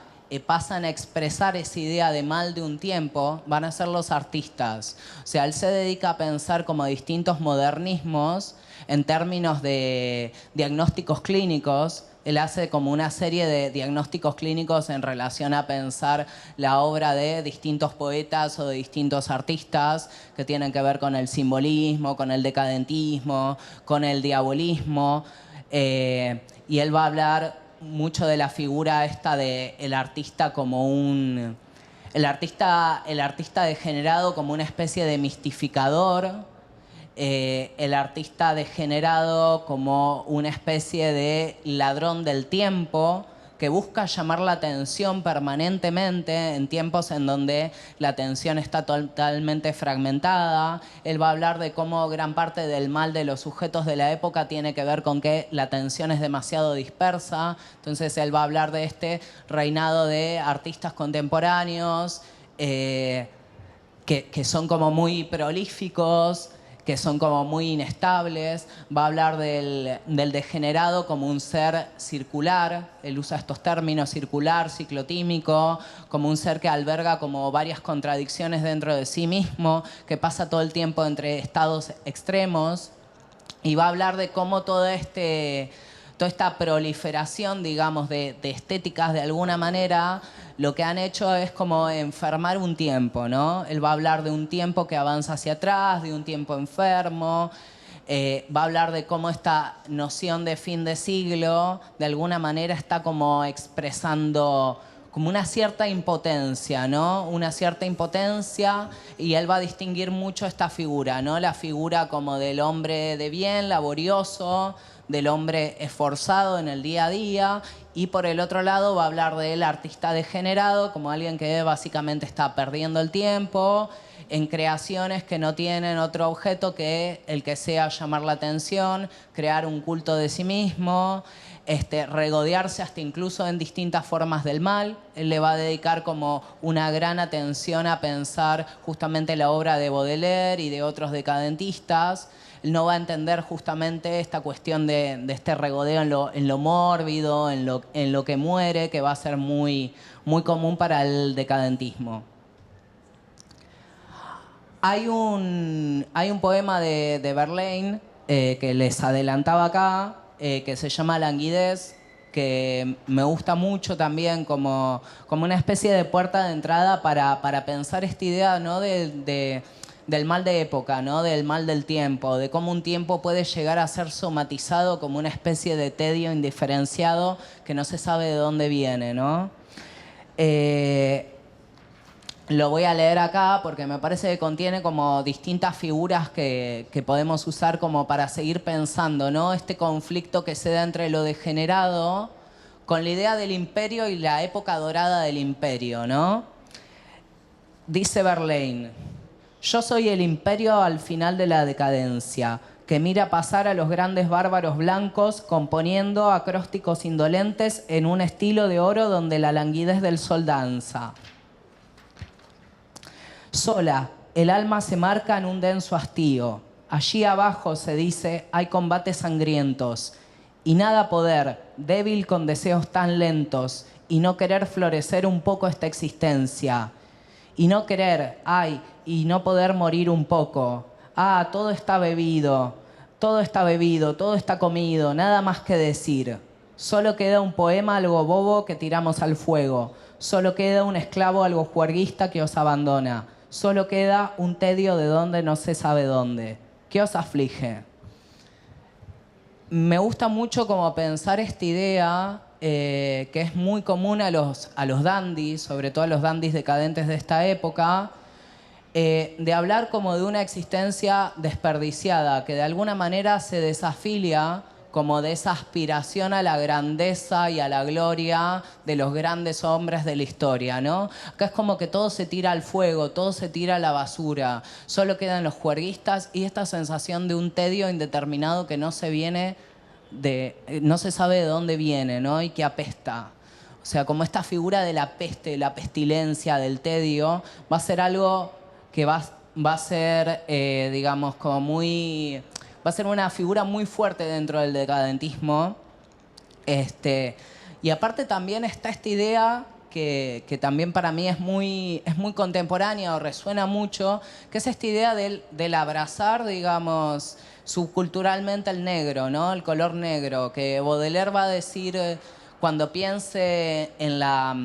pasan a expresar esa idea de mal de un tiempo van a ser los artistas. O sea, él se dedica a pensar como distintos modernismos en términos de diagnósticos clínicos. Él hace como una serie de diagnósticos clínicos en relación a pensar la obra de distintos poetas o de distintos artistas que tienen que ver con el simbolismo, con el decadentismo, con el diabolismo. Y él va a hablar mucho de la figura esta de el artista como el artista degenerado como una especie de mistificador, el artista degenerado como una especie de ladrón del tiempo que busca llamar la atención permanentemente en tiempos en donde la atención está totalmente fragmentada. Él va a hablar de cómo gran parte del mal de los sujetos de la época tiene que ver con que la atención es demasiado dispersa. Entonces él va a hablar de este reinado de artistas contemporáneos que son como muy prolíficos, que son como muy inestables. Va a hablar del degenerado como un ser circular. Él usa estos términos: circular, ciclotímico, como un ser que alberga como varias contradicciones dentro de sí mismo, que pasa todo el tiempo entre estados extremos. Y va a hablar de cómo toda esta proliferación, digamos, de estéticas, de alguna manera, lo que han hecho es como enfermar un tiempo, ¿no? Él va a hablar de un tiempo que avanza hacia atrás, de un tiempo enfermo. Va a hablar de cómo esta noción de fin de siglo, de alguna manera, está como expresando como una cierta impotencia, ¿no? Una cierta impotencia, y él va a distinguir mucho esta figura, ¿no? La figura como del hombre de bien, laborioso, del hombre esforzado en el día a día, y por el otro lado va a hablar del artista degenerado como alguien que básicamente está perdiendo el tiempo en creaciones que no tienen otro objeto que el que sea llamar la atención, crear un culto de sí mismo, regodearse hasta incluso en distintas formas del mal. Él le va a dedicar como una gran atención a pensar justamente la obra de Baudelaire y de otros decadentistas. Él no va a entender justamente esta cuestión de este regodeo en lo mórbido, en lo que muere, que va a ser muy, muy común para el decadentismo. Hay un poema de Verlaine que les adelantaba acá, que se llama Languidez, que me gusta mucho también como una especie de puerta de entrada para pensar esta idea, ¿no? Del mal de época, ¿no? Del mal del tiempo, de cómo un tiempo puede llegar a ser somatizado como una especie de tedio indiferenciado que no se sabe de dónde viene, ¿no? Lo voy a leer acá porque me parece que contiene como distintas figuras que podemos usar como para seguir pensando, ¿no? Este conflicto que se da entre lo degenerado con la idea del imperio y la época dorada del imperio, ¿no? Dice Verlaine: yo soy el imperio al final de la decadencia, que mira pasar a los grandes bárbaros blancos componiendo acrósticos indolentes en un estilo de oro donde la languidez del sol danza. Sola, el alma se marca en un denso hastío. Allí abajo, se dice, hay combates sangrientos. Y nada poder, débil con deseos tan lentos, y no querer florecer un poco esta existencia. Y no querer, ay, y no poder morir un poco. Ah, todo está bebido, todo está comido, nada más que decir. Solo queda un poema algo bobo que tiramos al fuego. Solo queda un esclavo algo juerguista que os abandona. Solo queda un tedio de donde no se sabe dónde. ¿Qué os aflige? Me gusta mucho como pensar esta idea que es muy común a los dandies, sobre todo a los dandies decadentes de esta época, de hablar como de una existencia desperdiciada, que de alguna manera se desafilia como de esa aspiración a la grandeza y a la gloria de los grandes hombres de la historia, ¿no? Acá es como que todo se tira al fuego, todo se tira a la basura, solo quedan los juerguistas y esta sensación de un tedio indeterminado que no se sabe de dónde viene, ¿no? Y que apesta. O sea, como esta figura de la peste, de la pestilencia, del tedio, va a ser algo que va a ser, digamos, como muy... Va a ser una figura muy fuerte dentro del decadentismo. Y aparte también está esta idea que también para mí es muy contemporánea o resuena mucho, que es esta idea del abrazar, digamos, subculturalmente el negro, ¿no? El color negro, que Baudelaire va a decir cuando piense en la,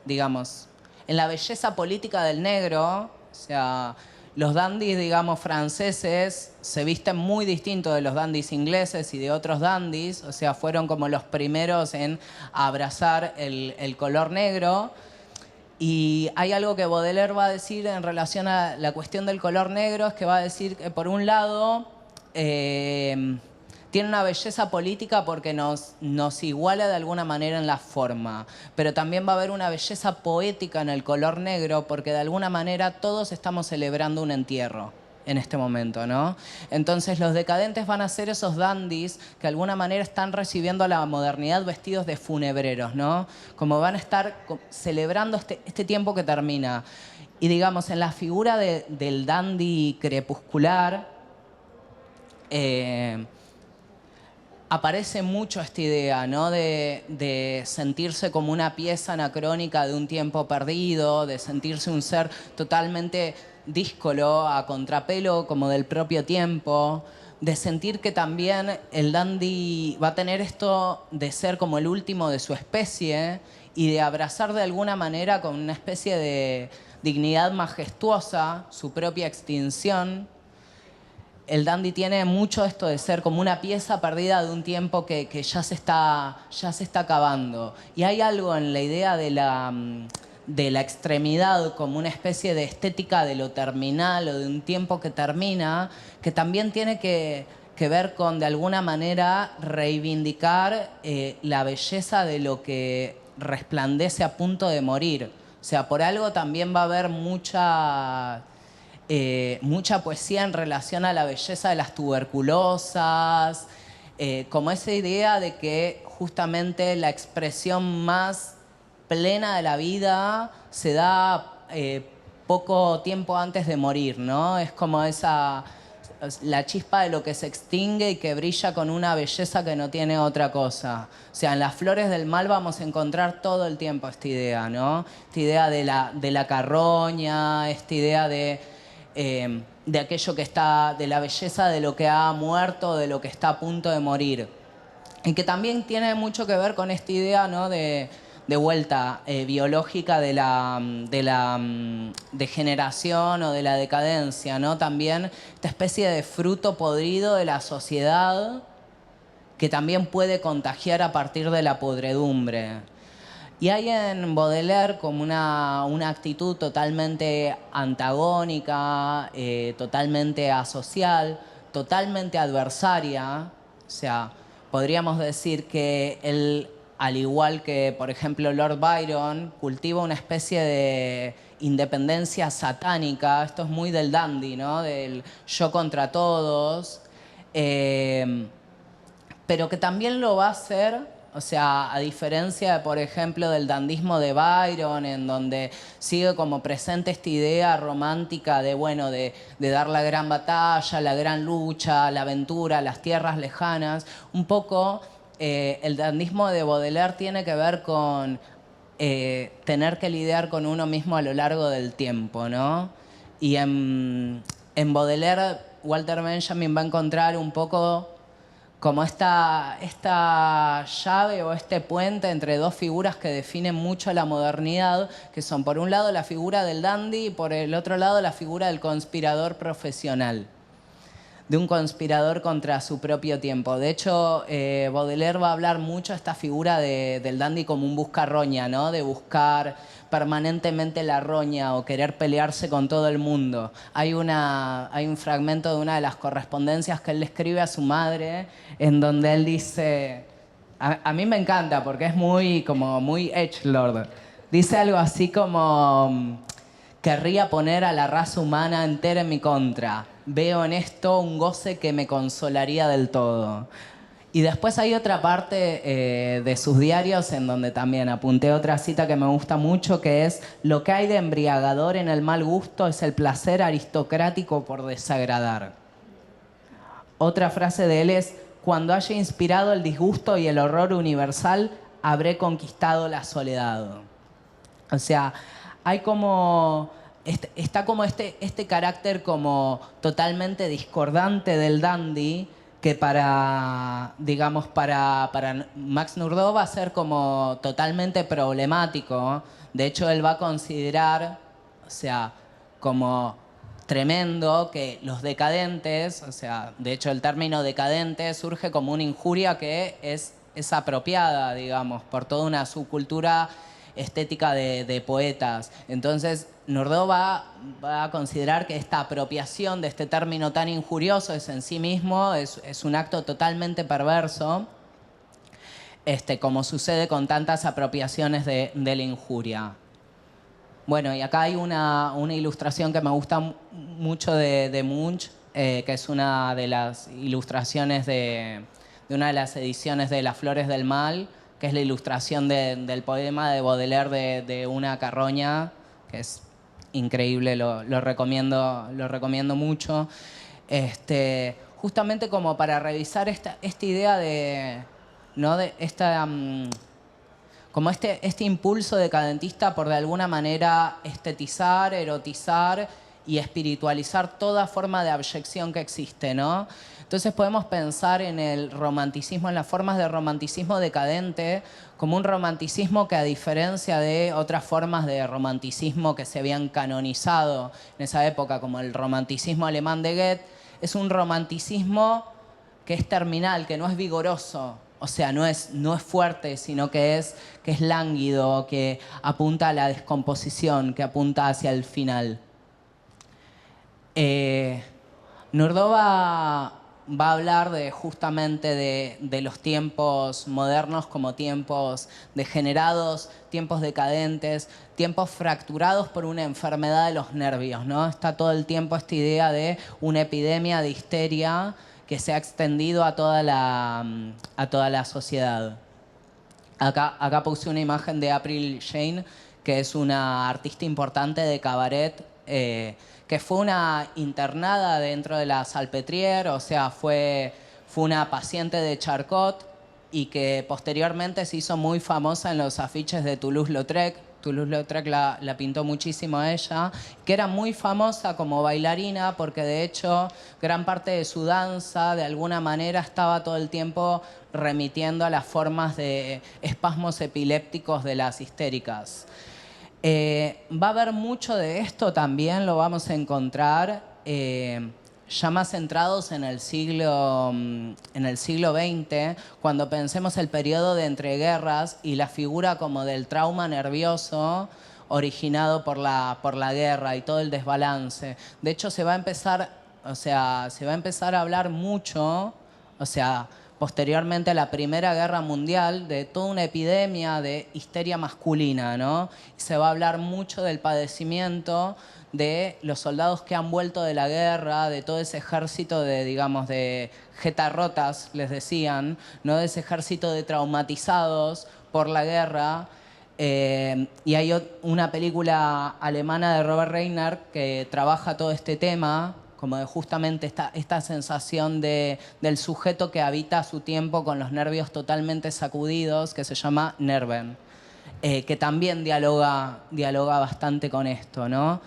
digamos, en la belleza política del negro, o sea, los dandis, digamos, franceses se visten muy distinto de los dandis ingleses y de otros dandis, o sea, fueron como los primeros en abrazar el color negro. Y hay algo que Baudelaire va a decir en relación a la cuestión del color negro, es que va a decir que por un lado tiene una belleza política porque nos iguala de alguna manera en la forma, pero también va a haber una belleza poética en el color negro porque de alguna manera todos estamos celebrando un entierro en este momento, ¿no? Entonces los decadentes van a ser esos dandis que de alguna manera están recibiendo a la modernidad vestidos de funebreros, ¿no? Como van a estar celebrando este tiempo que termina. Y digamos, en la figura del dandy crepuscular aparece mucho esta idea, ¿no? De sentirse como una pieza anacrónica de un tiempo perdido, de sentirse un ser totalmente díscolo, a contrapelo como del propio tiempo, de sentir que también el dandy va a tener esto de ser como el último de su especie y de abrazar de alguna manera con una especie de dignidad majestuosa su propia extinción. El dandy tiene mucho esto de ser como una pieza perdida de un tiempo que ya se está acabando. Y hay algo en la idea de la extremidad como una especie de estética de lo terminal o de un tiempo que termina, que también tiene que ver con, de alguna manera, reivindicar la belleza de lo que resplandece a punto de morir. O sea, por algo también va a haber mucha poesía en relación a la belleza de las tuberculosas, como esa idea de que justamente la expresión más plena de la vida se da poco tiempo antes de morir, ¿no? Es como la chispa de lo que se extingue y que brilla con una belleza que no tiene otra cosa. O sea, en las flores del mal vamos a encontrar todo el tiempo esta idea, ¿no? Esta idea de la carroña, esta idea de aquello que está, de la belleza de lo que ha muerto, de lo que está a punto de morir. Y que también tiene mucho que ver con esta idea, ¿no? de vuelta biológica de la degeneración o de la decadencia, ¿no? También esta especie de fruto podrido de la sociedad que también puede contagiar a partir de la podredumbre. Y hay en Baudelaire como una actitud totalmente antagónica, totalmente asocial, totalmente adversaria. O sea, podríamos decir que él, al igual que, por ejemplo, Lord Byron, cultiva una especie de independencia satánica. Esto es muy del dandy, ¿no? Del yo contra todos. Pero que también lo va a hacer, o sea, a diferencia, por ejemplo, del dandismo de Byron, en donde sigue como presente esta idea romántica de, bueno, de dar la gran batalla, la gran lucha, la aventura, las tierras lejanas. Un poco el dandismo de Baudelaire tiene que ver con tener que lidiar con uno mismo a lo largo del tiempo, ¿no? Y en Baudelaire, Walter Benjamin va a encontrar un poco como esta llave o este puente entre dos figuras que definen mucho la modernidad, que son por un lado la figura del dandy y por el otro lado la figura del conspirador profesional, de un conspirador contra su propio tiempo. De hecho, Baudelaire va a hablar mucho de esta figura del dandy como un buscarroña, ¿no? De buscar permanentemente la roña o querer pelearse con todo el mundo. Hay un fragmento de una de las correspondencias que él le escribe a su madre, en donde él dice, a mí me encanta porque es muy edgelord. Dice algo así como: querría poner a la raza humana entera en mi contra. Veo en esto un goce que me consolaría del todo. Y después hay otra parte de sus diarios en donde también apunté otra cita que me gusta mucho, que es: lo que hay de embriagador en el mal gusto es el placer aristocrático por desagradar. Otra frase de él es: cuando haya inspirado el disgusto y el horror universal, habré conquistado la soledad. O sea, hay como está como este carácter como totalmente discordante del dandy, que para Max Nurdo va a ser como totalmente problemático. De hecho, él va a considerar, o sea, como tremendo que los decadentes, o sea, de hecho el término decadente surge como una injuria que es apropiada, digamos, por toda una subcultura estética de poetas. Entonces, Nordó va a considerar que esta apropiación de este término tan injurioso es en sí mismo, es un acto totalmente perverso, como sucede con tantas apropiaciones de la injuria. Bueno, y acá hay una ilustración que me gusta mucho de Munch, que es una de las ilustraciones de una de las ediciones de Las Flores del Mal, que es la ilustración del poema de Baudelaire de una carroña, que es increíble, lo recomiendo mucho. Justamente como para revisar esta idea de, ¿no? de esta... como este impulso decadentista por de alguna manera estetizar, erotizar y espiritualizar toda forma de abyección que existe, ¿no? Entonces podemos pensar en el romanticismo, en las formas de romanticismo decadente, como un romanticismo que, a diferencia de otras formas de romanticismo que se habían canonizado en esa época, como el romanticismo alemán de Goethe, es un romanticismo que es terminal, que no es vigoroso. O sea, no es fuerte, sino que es lánguido, que apunta a la descomposición, que apunta hacia el final. Nordó va a hablar justamente de los tiempos modernos como tiempos degenerados, tiempos decadentes, tiempos fracturados por una enfermedad de los nervios, ¿no? Está todo el tiempo esta idea de una epidemia de histeria que se ha extendido a toda la sociedad. Acá puse una imagen de April Jane, que es una artista importante de cabaret, que fue una internada dentro de la Salpêtrière, o sea, fue una paciente de Charcot y que posteriormente se hizo muy famosa en los afiches de Toulouse-Lautrec. Toulouse-Lautrec la pintó muchísimo a ella, que era muy famosa como bailarina porque de hecho gran parte de su danza de alguna manera estaba todo el tiempo remitiendo a las formas de espasmos epilépticos de las histéricas. Va a haber mucho de esto también, lo vamos a encontrar ya más centrados en el siglo XX, cuando pensemos el periodo de entreguerras y la figura como del trauma nervioso originado por la guerra y todo el desbalance. De hecho, se va a empezar a hablar mucho, posteriormente a la Primera Guerra Mundial, de toda una epidemia de histeria masculina, ¿no? Y se va a hablar mucho del padecimiento de los soldados que han vuelto de la guerra, de todo ese ejército de jetarrotas, les decían, ¿no? De ese ejército de traumatizados por la guerra. Y hay una película alemana de Robert Reiner que trabaja todo este tema, como de justamente esta sensación del sujeto que habita su tiempo con los nervios totalmente sacudidos, que se llama Nerven, que también dialoga bastante con esto, ¿no?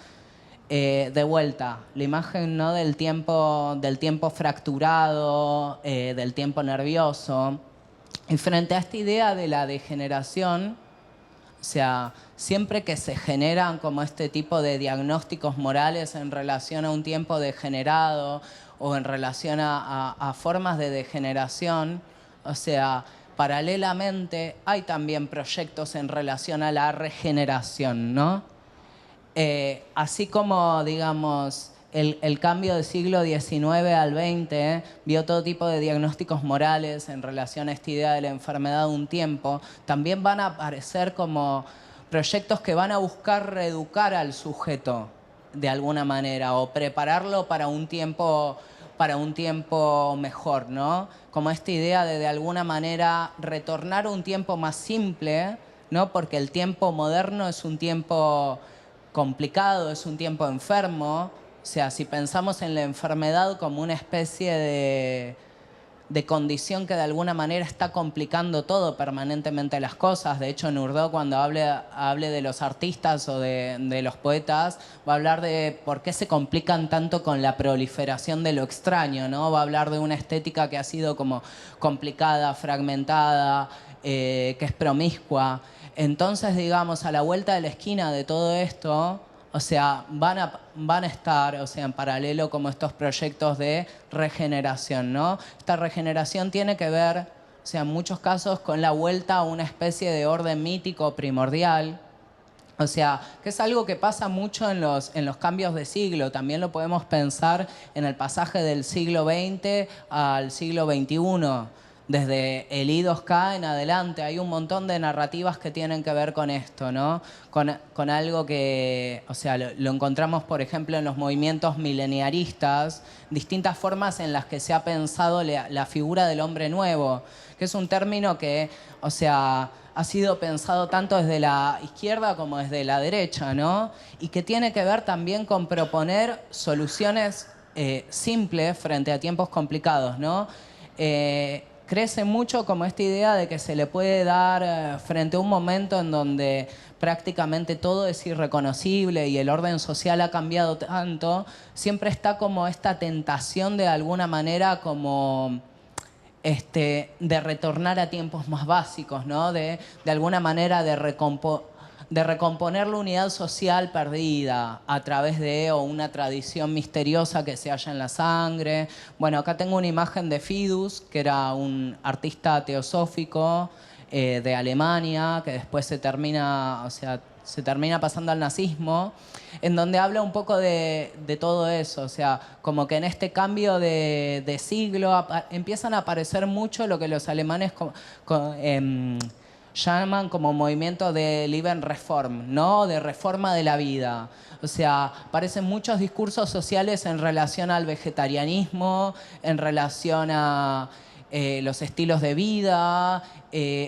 De vuelta, la imagen, ¿no? del tiempo fracturado, del tiempo nervioso. Y frente a esta idea de la degeneración, o sea, siempre que se generan como este tipo de diagnósticos morales en relación a un tiempo degenerado o en relación a formas de degeneración, o sea, paralelamente hay también proyectos en relación a la regeneración, ¿no? Así como, digamos, el cambio del siglo XIX al XX vio todo tipo de diagnósticos morales en relación a esta idea de la enfermedad de un tiempo, también van a aparecer como proyectos que van a buscar reeducar al sujeto de alguna manera o prepararlo para un tiempo mejor, ¿no? Como esta idea de alguna manera retornar a un tiempo más simple, ¿no? Porque el tiempo moderno es un tiempo complicado, es un tiempo enfermo. O sea, si pensamos en la enfermedad como una especie de condición que de alguna manera está complicando todo permanentemente las cosas. De hecho, Nordó, cuando hable de los artistas o de los poetas, va a hablar de por qué se complican tanto con la proliferación de lo extraño, ¿no? Va a hablar de una estética que ha sido como complicada, fragmentada, que es promiscua. Entonces, digamos, a la vuelta de la esquina de todo esto o sea, van a estar, o sea, en paralelo como estos proyectos de regeneración, ¿no? Esta regeneración tiene que ver, o sea, en muchos casos con la vuelta a una especie de orden mítico primordial. O sea, que es algo que pasa mucho en los cambios de siglo. También lo podemos pensar en el pasaje del siglo XX al siglo XXI. Desde el I2K en adelante hay un montón de narrativas que tienen que ver con esto, ¿no? Con algo que, o sea, lo encontramos, por ejemplo, en los movimientos mileniaristas, distintas formas en las que se ha pensado la figura del hombre nuevo, que es un término que, o sea, ha sido pensado tanto desde la izquierda como desde la derecha, ¿no? Y que tiene que ver también con proponer soluciones simples frente a tiempos complicados, ¿no? Crece mucho como esta idea de que se le puede dar frente a un momento en donde prácticamente todo es irreconocible y el orden social ha cambiado tanto, siempre está como esta tentación de alguna manera como de retornar a tiempos más básicos, ¿no? De alguna manera de recomponer la unidad social perdida a través de una tradición misteriosa que se halla en la sangre. Bueno, acá tengo una imagen de Fidus, que era un artista teosófico de Alemania, que después se termina pasando al nazismo, en donde habla un poco de todo eso. O sea, como que en este cambio de siglo empiezan a aparecer mucho lo que los alemanes llaman como movimiento de Lebensreform, ¿no? De reforma de la vida. O sea, aparecen muchos discursos sociales en relación al vegetarianismo, en relación a los estilos de vida,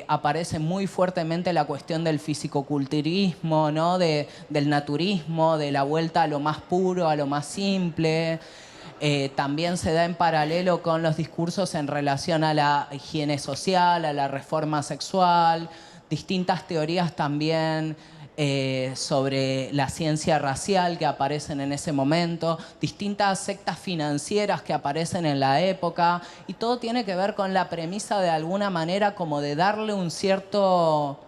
aparece muy fuertemente la cuestión del fisicoculturismo, ¿no? Del naturismo, de la vuelta a lo más puro, a lo más simple. También se da en paralelo con los discursos en relación a la higiene social, a la reforma sexual, distintas teorías también sobre la ciencia racial que aparecen en ese momento, distintas sectas financieras que aparecen en la época, y todo tiene que ver con la premisa de alguna manera como de darle un cierto...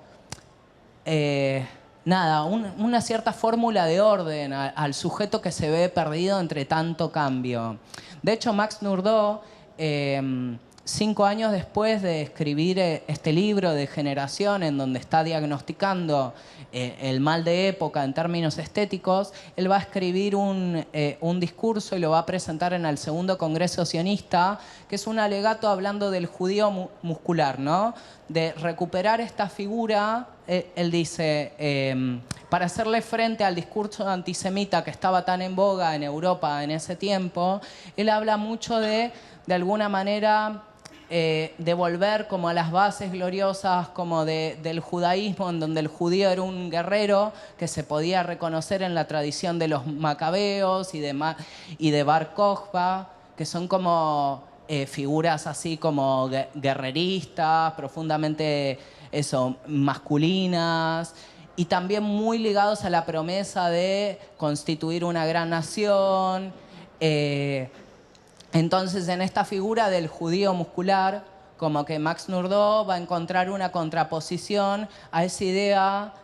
una cierta fórmula de orden al sujeto que se ve perdido entre tanto cambio. De hecho, Max Nurdo, 5 años después de escribir este libro de Generación, en donde está diagnosticando el mal de época en términos estéticos, él va a escribir un discurso y lo va a presentar en el segundo Congreso Sionista, que es un alegato hablando del judío muscular, ¿no? De recuperar esta figura. Él dice, para hacerle frente al discurso antisemita que estaba tan en boga en Europa en ese tiempo, él habla mucho de alguna manera, de volver como a las bases gloriosas como del judaísmo, en donde el judío era un guerrero que se podía reconocer en la tradición de los macabeos y de Bar Kokhba, que son como figuras así como guerreristas, profundamente masculinas, y también muy ligados a la promesa de constituir una gran nación. Entonces, en esta figura del judío muscular, como que Max Nurdo va a encontrar una contraposición a esa idea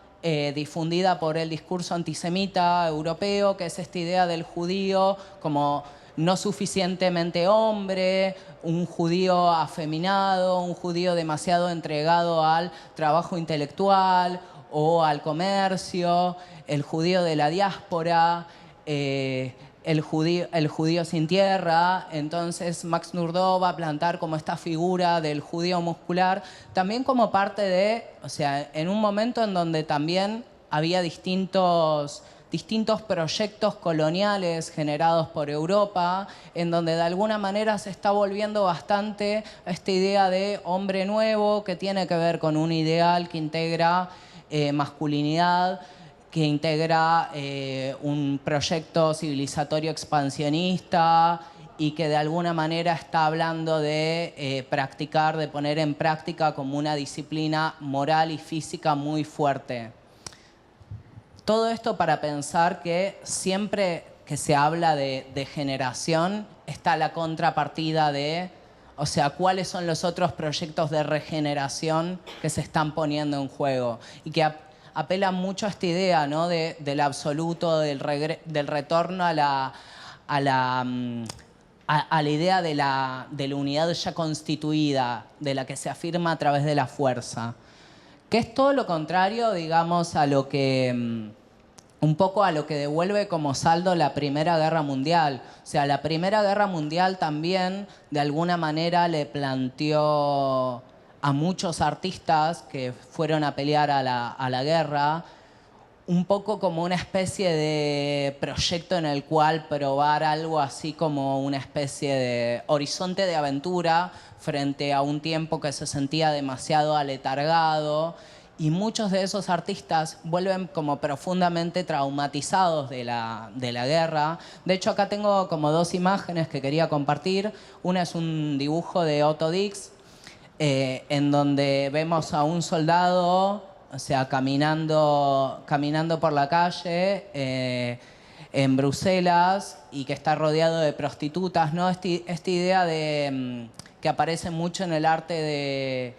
difundida por el discurso antisemita europeo, que es esta idea del judío como no suficientemente hombre, un judío afeminado, un judío demasiado entregado al trabajo intelectual o al comercio, el judío de la diáspora, el judío sin tierra. Entonces Max Nurdo va a plantar como esta figura del judío muscular, también como parte de, o sea, en un momento en donde también había distintos proyectos coloniales generados por Europa, en donde de alguna manera se está volviendo bastante a esta idea de hombre nuevo, que tiene que ver con un ideal que integra masculinidad, que integra un proyecto civilizatorio expansionista y que de alguna manera está hablando de practicar, de poner en práctica como una disciplina moral y física muy fuerte. Todo esto para pensar que siempre que se habla de generación está la contrapartida de, o sea, cuáles son los otros proyectos de regeneración que se están poniendo en juego. Y que apela mucho a esta idea, ¿no? Del absoluto, del retorno a la idea de la unidad ya constituida, de la que se afirma a través de la fuerza. Que es todo lo contrario, digamos, a lo que un poco a lo que devuelve como saldo la Primera Guerra Mundial. O sea, la Primera Guerra Mundial también de alguna manera le planteó a muchos artistas que fueron a pelear a la guerra un poco como una especie de proyecto en el cual probar algo así como una especie de horizonte de aventura frente a un tiempo que se sentía demasiado aletargado. Y muchos de esos artistas vuelven como profundamente traumatizados de la guerra. De hecho, acá tengo como dos imágenes que quería compartir. Una es un dibujo de Otto Dix, en donde vemos a un soldado, o sea, caminando por la calle en Bruselas y que está rodeado de prostitutas, ¿no? Esta idea que aparece mucho en el arte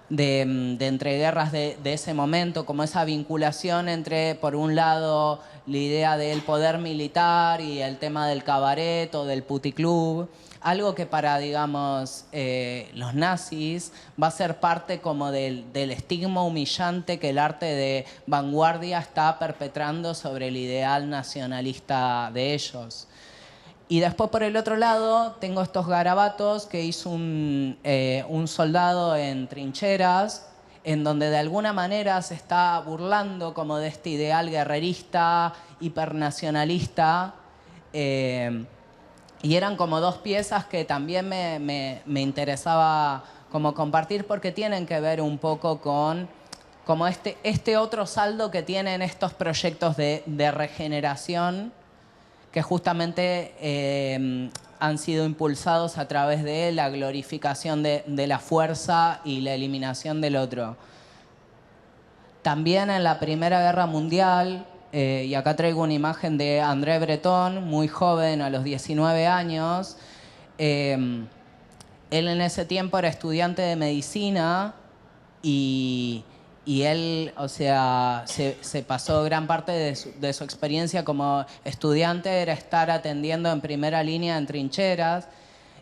de entreguerras de ese momento, como esa vinculación entre, por un lado, la idea del poder militar y el tema del cabaret o del puticlub, algo que para, digamos, los nazis va a ser parte como del estigma humillante que el arte de vanguardia está perpetrando sobre el ideal nacionalista de ellos. Y después, por el otro lado, tengo estos garabatos que hizo un soldado en trincheras, en donde de alguna manera se está burlando como de este ideal guerrerista, hipernacionalista. Y eran como dos piezas que también me interesaba como compartir porque tienen que ver un poco con como este otro saldo que tienen estos proyectos de regeneración que justamente han sido impulsados a través de la glorificación de la fuerza y la eliminación del otro. También en la Primera Guerra Mundial, y acá traigo una imagen de André Breton, muy joven, a los 19 años. Él en ese tiempo era estudiante de medicina y él, o sea, se pasó gran parte de su experiencia como estudiante era estar atendiendo en primera línea en trincheras.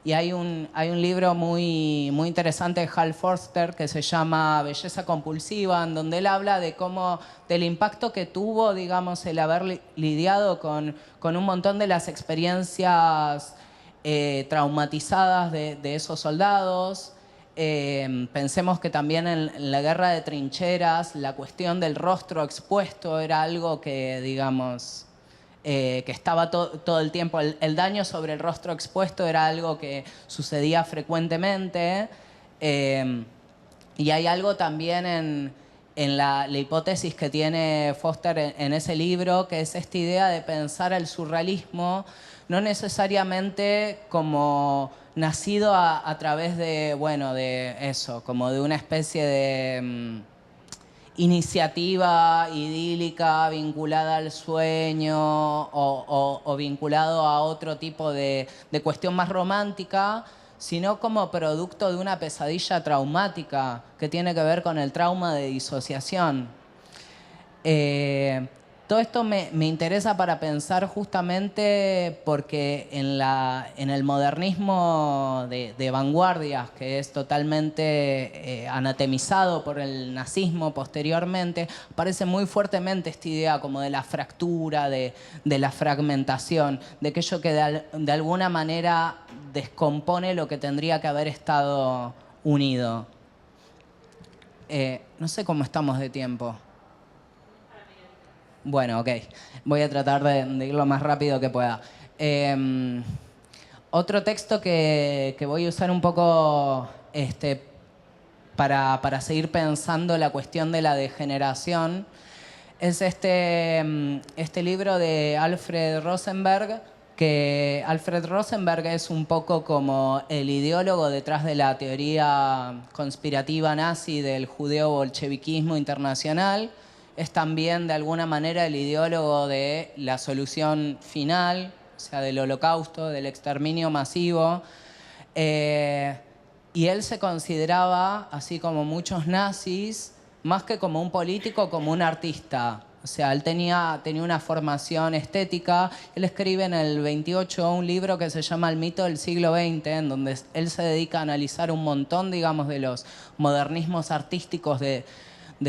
Y hay un libro muy interesante de Hal Forster que se llama Belleza Compulsiva, en donde él habla del impacto que tuvo, digamos, el haber lidiado con un montón de las experiencias traumatizadas de esos soldados. Pensemos que también en la guerra de trincheras la cuestión del rostro expuesto era algo que, digamos, que estaba todo el tiempo. El daño sobre el rostro expuesto era algo que sucedía frecuentemente. Y hay algo también en la hipótesis que tiene Foster en ese libro, que es esta idea de pensar el surrealismo no necesariamente como nacido a través de, bueno, de eso, como de una especie de iniciativa idílica vinculada al sueño o vinculado a otro tipo de cuestión más romántica, sino como producto de una pesadilla traumática que tiene que ver con el trauma de disociación. Todo esto me interesa para pensar justamente porque en el modernismo de vanguardias, que es totalmente anatemizado por el nazismo posteriormente, aparece muy fuertemente esta idea como de la fractura, de la fragmentación, de aquello que de alguna manera descompone lo que tendría que haber estado unido. No sé cómo estamos de tiempo. Bueno, ok. Voy a tratar de ir lo más rápido que pueda. Otro texto que voy a usar un poco para seguir pensando la cuestión de la degeneración es este libro de Alfred Rosenberg, que Alfred Rosenberg es un poco como el ideólogo detrás de la teoría conspirativa nazi del judeo-bolcheviquismo internacional. Es también, de alguna manera, el ideólogo de la solución final, o sea, del holocausto, del exterminio masivo. Y él se consideraba, así como muchos nazis, más que como un político, como un artista. O sea, él tenía una formación estética. Él escribe en el 28 un libro que se llama El mito del siglo XX, en donde él se dedica a analizar un montón, digamos, de los modernismos artísticos de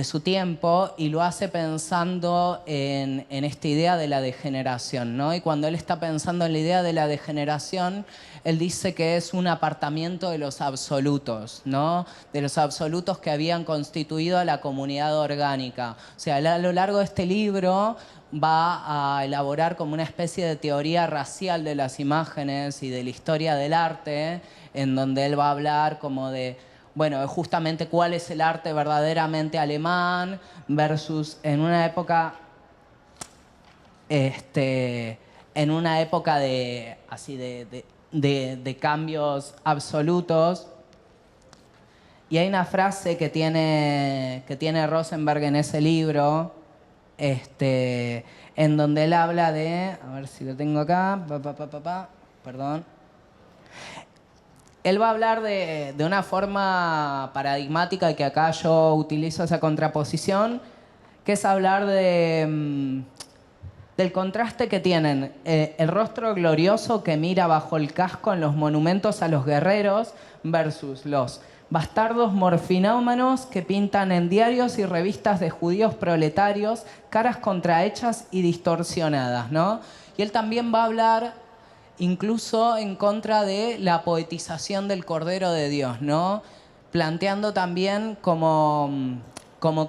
su tiempo, y lo hace pensando en esta idea de la degeneración, ¿no? Y cuando él está pensando en la idea de la degeneración, él dice que es un apartamiento de los absolutos, ¿no? De los absolutos que habían constituido a la comunidad orgánica. O sea, él a lo largo de este libro va a elaborar como una especie de teoría racial de las imágenes y de la historia del arte, en donde él va a hablar como de, bueno, justamente cuál es el arte verdaderamente alemán versus en una época de así de cambios absolutos. Y hay una frase que tiene Rosenberg en ese libro, en donde él habla de, a ver si lo tengo acá, perdón. Él va a hablar de una forma paradigmática, y que acá yo utilizo esa contraposición, que es hablar del contraste que tienen el rostro glorioso que mira bajo el casco en los monumentos a los guerreros versus los bastardos morfinómanos que pintan en diarios y revistas de judíos proletarios caras contrahechas y distorsionadas, ¿no? Y él también va a hablar incluso en contra de la poetización del Cordero de Dios, ¿no? Planteando también como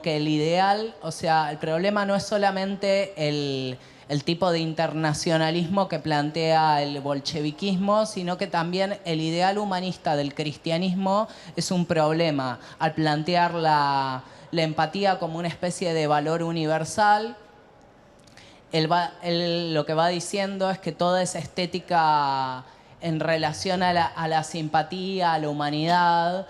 que el ideal, o sea, el problema no es solamente el tipo de internacionalismo que plantea el bolcheviquismo, sino que también el ideal humanista del cristianismo es un problema al plantear la empatía como una especie de valor universal. Él lo que va diciendo es que toda esa estética en relación a la simpatía, a la humanidad,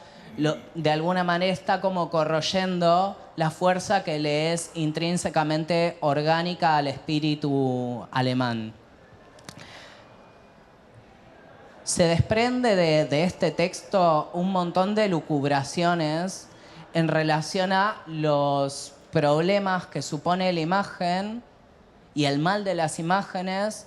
de alguna manera está como corroyendo la fuerza que le es intrínsecamente orgánica al espíritu alemán. Se desprende de este texto un montón de lucubraciones en relación a los problemas que supone la imagen y el mal de las imágenes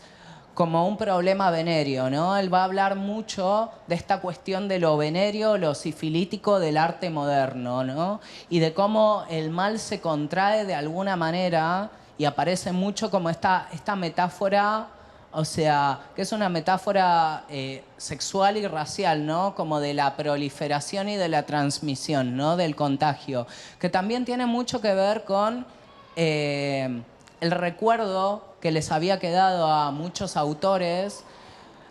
como un problema venéreo, ¿no? Él va a hablar mucho de esta cuestión de lo venéreo, lo sifilítico del arte moderno, ¿no? Y de cómo el mal se contrae de alguna manera y aparece mucho como esta metáfora, o sea, que es una metáfora sexual y racial, ¿no? Como de la proliferación y de la transmisión, ¿no? Del contagio, que también tiene mucho que ver con el recuerdo que les había quedado a muchos autores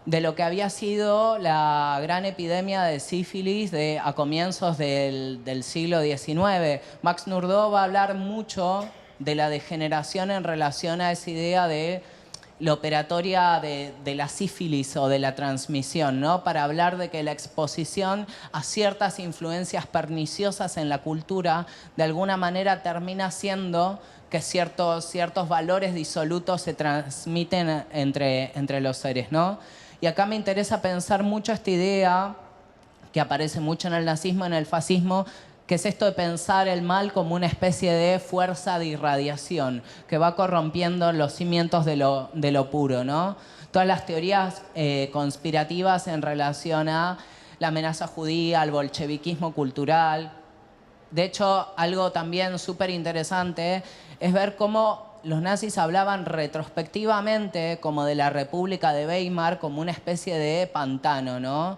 de lo que había sido la gran epidemia de sífilis a comienzos del siglo XIX. Max Nurdo va a hablar mucho de la degeneración en relación a esa idea de la operatoria de la sífilis o de la transmisión, ¿no? Para hablar de que la exposición a ciertas influencias perniciosas en la cultura de alguna manera termina siendo que ciertos valores disolutos se transmiten entre los seres, ¿no? Y acá me interesa pensar mucho esta idea que aparece mucho en el nazismo, en el fascismo, que es esto de pensar el mal como una especie de fuerza de irradiación que va corrompiendo los cimientos de lo puro, ¿no? Todas las teorías conspirativas en relación a la amenaza judía, al bolcheviquismo cultural. De hecho, algo también súper interesante es ver cómo los nazis hablaban retrospectivamente como de la República de Weimar como una especie de pantano, ¿no?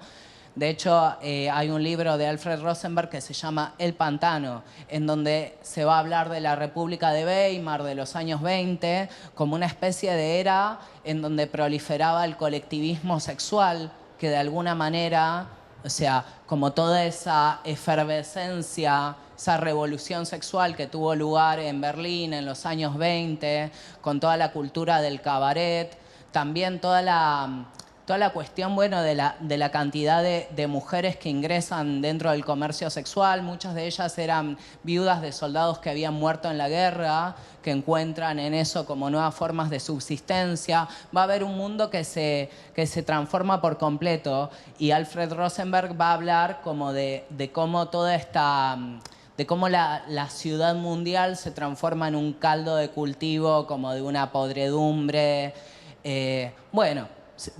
De hecho, hay un libro de Alfred Rosenberg que se llama El Pantano, en donde se va a hablar de la República de Weimar de los años 20 como una especie de era en donde proliferaba el colectivismo sexual, que de alguna manera, o sea, como toda esa efervescencia, esa revolución sexual que tuvo lugar en Berlín en los años 20, con toda la cultura del cabaret, también toda la cuestión, bueno, de la cantidad de mujeres que ingresan dentro del comercio sexual. Muchas de ellas eran viudas de soldados que habían muerto en la guerra, que encuentran en eso como nuevas formas de subsistencia. Va a haber un mundo que se transforma por completo, y Alfred Rosenberg va a hablar como de cómo toda esta de cómo la ciudad mundial se transforma en un caldo de cultivo, como de una podredumbre. Bueno,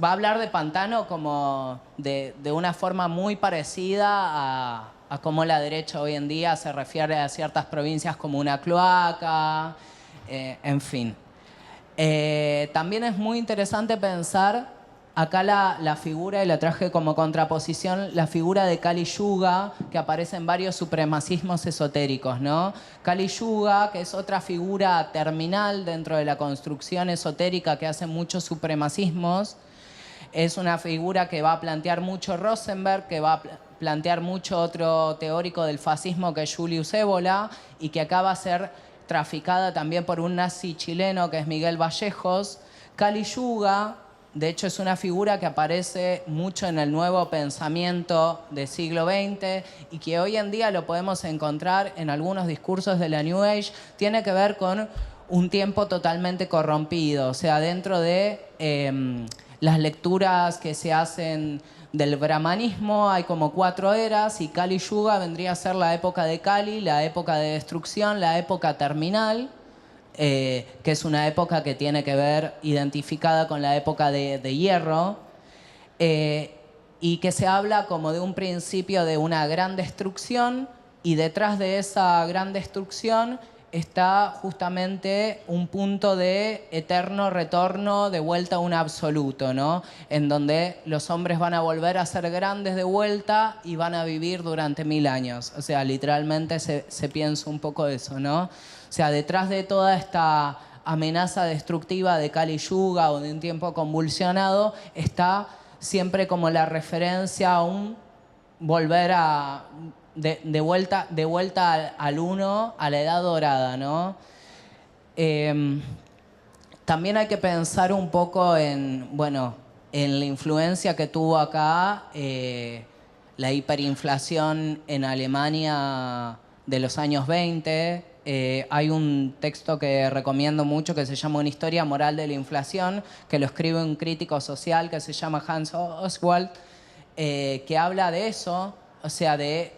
va a hablar de pantano como de una forma muy parecida a cómo la derecha hoy en día se refiere a ciertas provincias como una cloaca, en fin. También es muy interesante pensar acá la figura, y la traje como contraposición, la figura de Kali Yuga, que aparece en varios supremacismos esotéricos, ¿no? Kali Yuga, que es otra figura terminal dentro de la construcción esotérica que hace muchos supremacismos, es una figura que va a plantear mucho Rosenberg, que va a plantear mucho otro teórico del fascismo que es Julius Evola, y que acá va a ser traficada también por un nazi chileno que es Miguel Vallejos. Kali Yuga, de hecho, es una figura que aparece mucho en el nuevo pensamiento del siglo XX y que hoy en día lo podemos encontrar en algunos discursos de la New Age. Tiene que ver con un tiempo totalmente corrompido, o sea, dentro de las lecturas que se hacen del brahmanismo hay como 4 eras y Kali Yuga vendría a ser la época de Kali, la época de destrucción, la época terminal. Que es una época que tiene que ver identificada con la época de hierro, y que se habla como de un principio de una gran destrucción, y detrás de esa gran destrucción está justamente un punto de eterno retorno, de vuelta a un absoluto, ¿no? En donde los hombres van a volver a ser grandes de vuelta y van a vivir durante 1000 años. O sea, literalmente se piensa un poco eso, ¿no? O sea, detrás de toda esta amenaza destructiva de Kali Yuga o de un tiempo convulsionado está siempre como la referencia a un volver a de vuelta al uno, a la edad dorada, ¿no? También hay que pensar un poco en, bueno, en la influencia que tuvo acá la hiperinflación en Alemania de los años 20. Hay un texto que recomiendo mucho que se llama Una historia moral de la inflación, que lo escribe un crítico social que se llama Hans Oswald, que habla de eso, o sea, de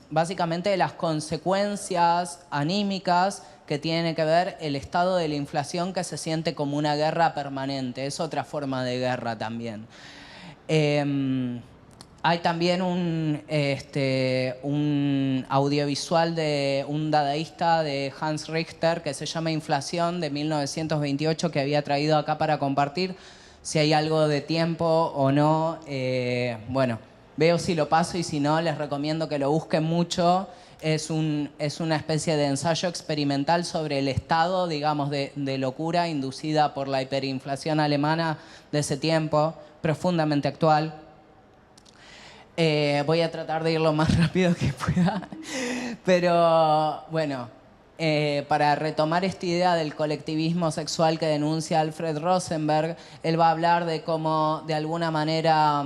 básicamente de las consecuencias anímicas que tiene que ver el estado de la inflación, que se siente como una guerra permanente. Es otra forma de guerra también. Hay también un audiovisual de un dadaísta de Hans Richter que se llama Inflación, de 1928, que había traído acá para compartir. Si hay algo de tiempo o no, bueno, veo si lo paso, y si no, les recomiendo que lo busquen mucho. Es una especie de ensayo experimental sobre el estado, digamos, de locura inducida por la hiperinflación alemana de ese tiempo, profundamente actual. Voy a tratar de ir lo más rápido que pueda. Pero, bueno, para retomar esta idea del colectivismo sexual que denuncia Alfred Rosenberg, él va a hablar de cómo, de alguna manera,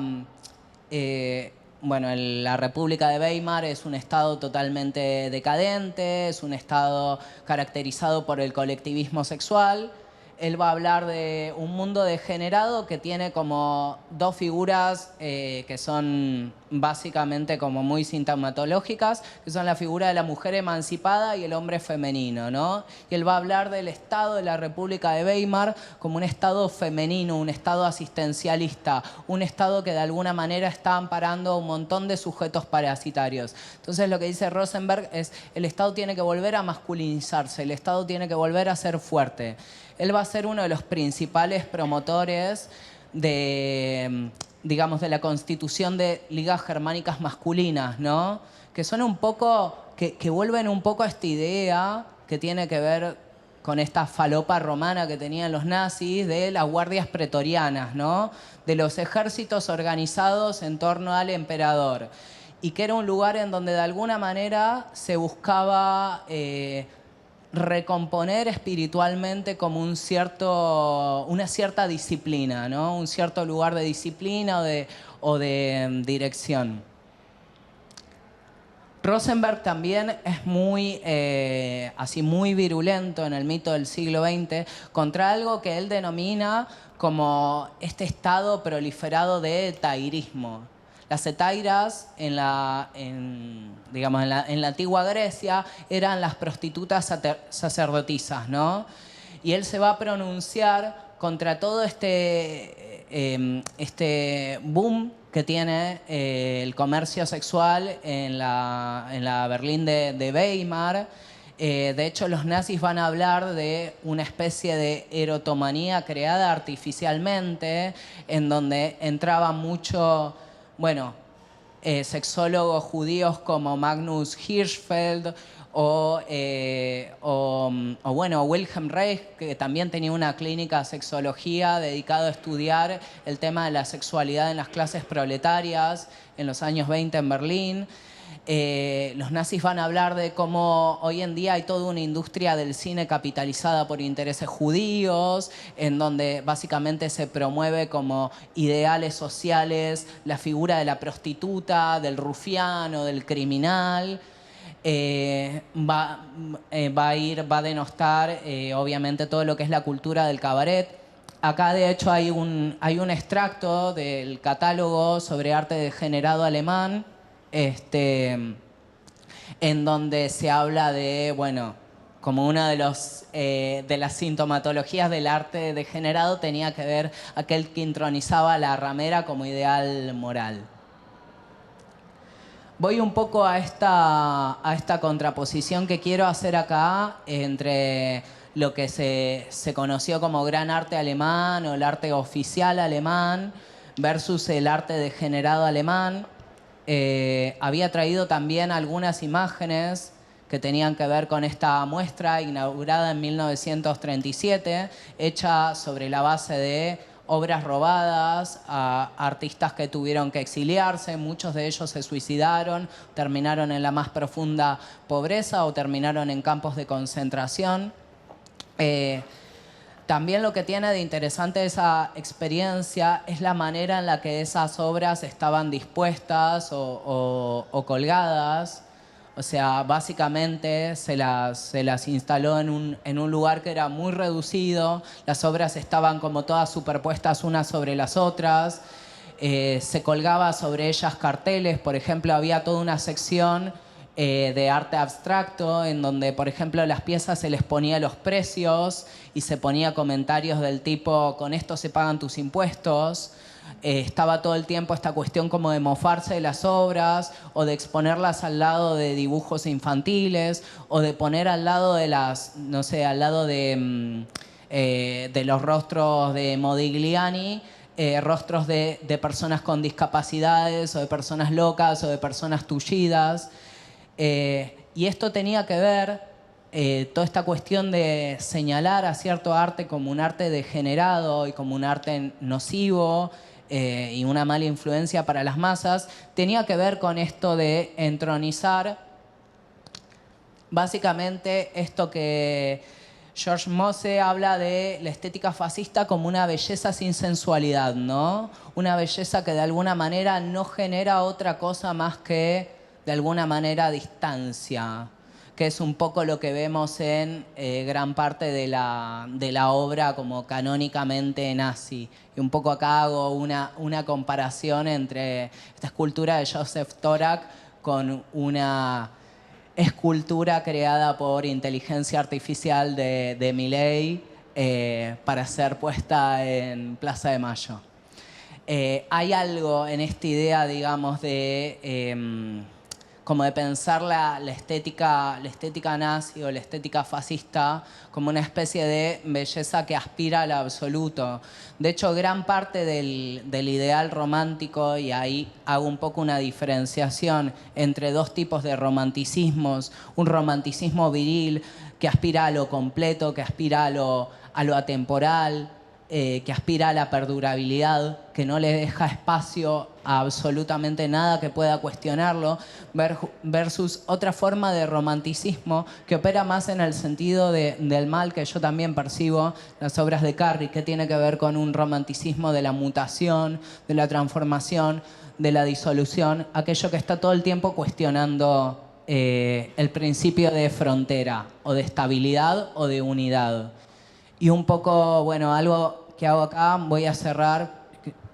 bueno, la República de Weimar es un estado totalmente decadente, es un estado caracterizado por el colectivismo sexual. Él va a hablar de un mundo degenerado que tiene como 2 figuras que son básicamente como muy sintomatológicas, que son la figura de la mujer emancipada y el hombre femenino, ¿no? Y él va a hablar del estado de la República de Weimar como un estado femenino, un estado asistencialista, un estado que de alguna manera está amparando a un montón de sujetos parasitarios. Entonces lo que dice Rosenberg es: el Estado tiene que volver a masculinizarse, el Estado tiene que volver a ser fuerte. Él va a ser uno de los principales promotores de, digamos, de la constitución de ligas germánicas masculinas, ¿no? Que son un poco, que vuelven un poco a esta idea que tiene que ver con esta falopa romana que tenían los nazis de las guardias pretorianas, ¿no? De los ejércitos organizados en torno al emperador. Y que era un lugar en donde de alguna manera se buscaba recomponer espiritualmente como una cierta disciplina, ¿no? Un cierto lugar de disciplina o de dirección. Rosenberg también es muy, así muy virulento en el mito del siglo XX contra algo que él denomina como este estado proliferado de tairismo. Las hetairas digamos, en la antigua Grecia eran las prostitutas sacerdotisas, ¿no? Y él se va a pronunciar contra todo este boom que tiene el comercio sexual en la Berlín de Weimar. De hecho, los nazis van a hablar de una especie de erotomanía creada artificialmente, en donde entraba mucho, bueno, sexólogos judíos como Magnus Hirschfeld o bueno, Wilhelm Reich, que también tenía una clínica de sexología dedicada a estudiar el tema de la sexualidad en las clases proletarias en los años 20 en Berlín. Los nazis van a hablar de cómo hoy en día hay toda una industria del cine capitalizada por intereses judíos, en donde básicamente se promueve como ideales sociales la figura de la prostituta, del rufiano, del criminal. Va a denostar obviamente todo lo que es la cultura del cabaret. Acá de hecho hay un extracto del catálogo sobre arte degenerado alemán, en donde se habla de, bueno, como una de las sintomatologías del arte degenerado tenía que ver aquel que intronizaba a la ramera como ideal moral. Voy un poco a esta contraposición que quiero hacer acá entre lo que se conoció como gran arte alemán o el arte oficial alemán versus el arte degenerado alemán. Había traído también algunas imágenes que tenían que ver con esta muestra inaugurada en 1937, hecha sobre la base de obras robadas a artistas que tuvieron que exiliarse. Muchos de ellos se suicidaron, terminaron en la más profunda pobreza o terminaron en campos de concentración. También lo que tiene de interesante esa experiencia es la manera en la que esas obras estaban dispuestas o colgadas. O sea, básicamente se las instaló en un lugar que era muy reducido. Las obras estaban como todas superpuestas unas sobre las otras. Se colgaba sobre ellas carteles. Por ejemplo, había toda una sección de arte abstracto, en donde, por ejemplo, las piezas se les ponía los precios y se ponía comentarios del tipo, con esto se pagan tus impuestos. Estaba todo el tiempo esta cuestión como de mofarse de las obras o de exponerlas al lado de dibujos infantiles o de poner al lado de de los rostros de Modigliani, rostros de personas con discapacidades o de personas locas o de personas tullidas. Y esto tenía que ver, toda esta cuestión de señalar a cierto arte como un arte degenerado y como un arte nocivo y una mala influencia para las masas, tenía que ver con esto de entronizar básicamente esto que George Mosse habla de la estética fascista como una belleza sin sensualidad, ¿no? Una belleza que de alguna manera no genera otra cosa más que, de alguna manera, distancia, que es un poco lo que vemos en gran parte de la obra como canónicamente nazi. Y un poco acá hago una comparación entre esta escultura de Joseph Torak con una escultura creada por inteligencia artificial de Milei para ser puesta en Plaza de Mayo. Hay algo en esta idea, digamos, como de pensar la estética nazi o la estética fascista como una especie de belleza que aspira al absoluto. De hecho, gran parte del ideal romántico, y ahí hago un poco una diferenciación entre dos tipos de romanticismos, un romanticismo viril que aspira a lo completo, que aspira a lo atemporal, que aspira a la perdurabilidad, que no le deja espacio a absolutamente nada que pueda cuestionarlo, versus otra forma de romanticismo que opera más en el sentido del mal que yo también percibo las obras de Carrie, que tiene que ver con un romanticismo de la mutación, de la transformación, de la disolución, aquello que está todo el tiempo cuestionando el principio de frontera, o de estabilidad o de unidad. Y un poco, bueno, algo que hago acá, voy a cerrar,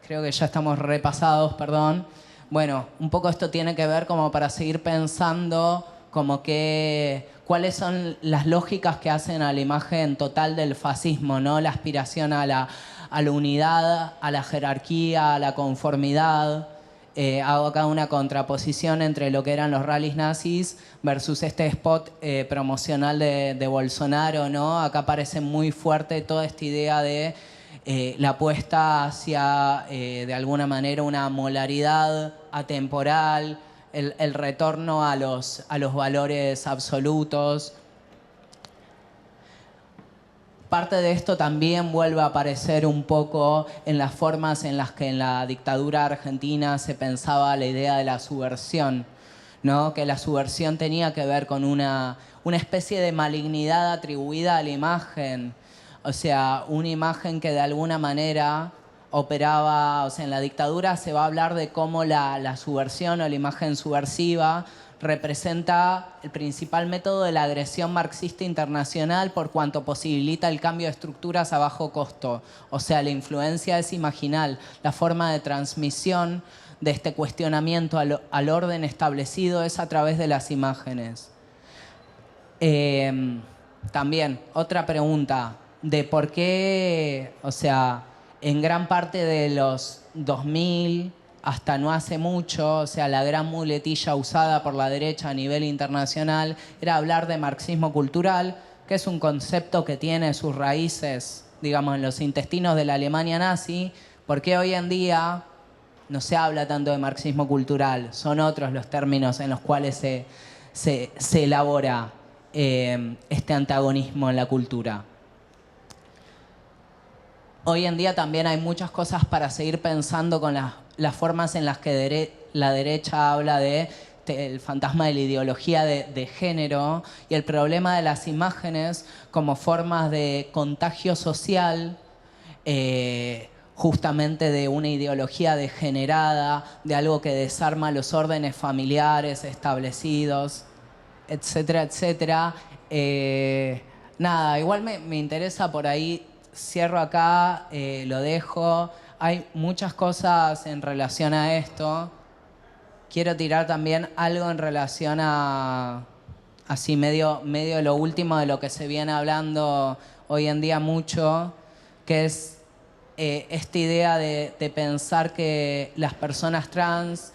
creo que ya estamos repasados, perdón. Bueno, un poco esto tiene que ver como para seguir pensando como que cuáles son las lógicas que hacen a la imagen total del fascismo, ¿no? La aspiración a la unidad, a la jerarquía, a la conformidad. Hago acá una contraposición entre lo que eran los rallies nazis versus este spot promocional de Bolsonaro, ¿no? Acá parece muy fuerte toda esta idea de la apuesta hacia, de alguna manera, una molaridad atemporal, el retorno a los valores absolutos. Parte de esto también vuelve a aparecer un poco en las formas en las que en la dictadura argentina se pensaba la idea de la subversión, ¿no? Que la subversión tenía que ver con una especie de malignidad atribuida a la imagen. O sea, una imagen que de alguna manera operaba, o sea, en la dictadura se va a hablar de cómo la subversión o la imagen subversiva representa el principal método de la agresión marxista internacional por cuanto posibilita el cambio de estructuras a bajo costo. O sea, la influencia es imaginal, la forma de transmisión de este cuestionamiento al orden establecido es a través de las imágenes. También, otra pregunta de por qué, o sea, en gran parte de los 2000 hasta no hace mucho, o sea, la gran muletilla usada por la derecha a nivel internacional era hablar de marxismo cultural, que es un concepto que tiene sus raíces, digamos, en los intestinos de la Alemania nazi. ¿Por qué hoy en día no se habla tanto de marxismo cultural? Son otros los términos en los cuales se elabora este antagonismo en la cultura. Hoy en día también hay muchas cosas para seguir pensando con las formas en las que la derecha habla de el fantasma de la ideología de género y el problema de las imágenes como formas de contagio social, justamente de una ideología degenerada, de algo que desarma los órdenes familiares establecidos, etcétera, etcétera. Nada, igual me interesa por ahí, cierro acá, lo dejo. Hay muchas cosas en relación a esto. Quiero tirar también algo en relación a, así medio lo último de lo que se viene hablando hoy en día mucho, que es esta idea de pensar que las personas trans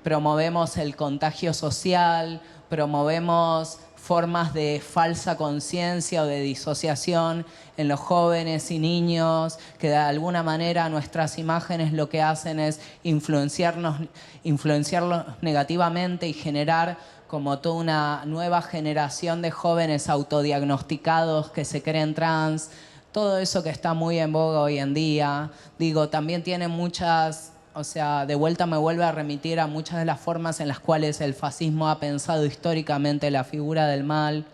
promovemos el contagio social, promovemos formas de falsa conciencia o de disociación en los jóvenes y niños, que de alguna manera nuestras imágenes lo que hacen es influenciarlos negativamente y generar como toda una nueva generación de jóvenes autodiagnosticados que se creen trans. Todo eso que está muy en boga hoy en día, digo, también tiene muchas, o sea, de vuelta me vuelve a remitir a muchas de las formas en las cuales el fascismo ha pensado históricamente la figura del mal.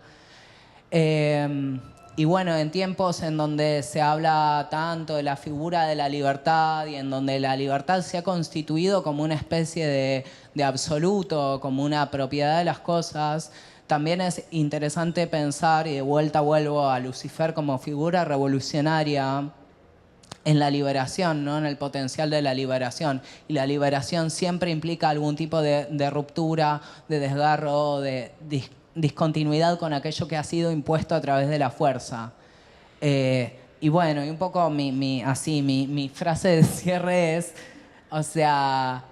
Y bueno, en tiempos en donde se habla tanto de la figura de la libertad y en donde la libertad se ha constituido como una especie de absoluto, como una propiedad de las cosas, también es interesante pensar, y de vuelta vuelvo a Lucifer como figura revolucionaria, en la liberación, ¿no? En el potencial de la liberación. Y la liberación siempre implica algún tipo de ruptura, de desgarro, de discontinuidad con aquello que ha sido impuesto a través de la fuerza. Y bueno, y un poco mi frase de cierre es, o sea,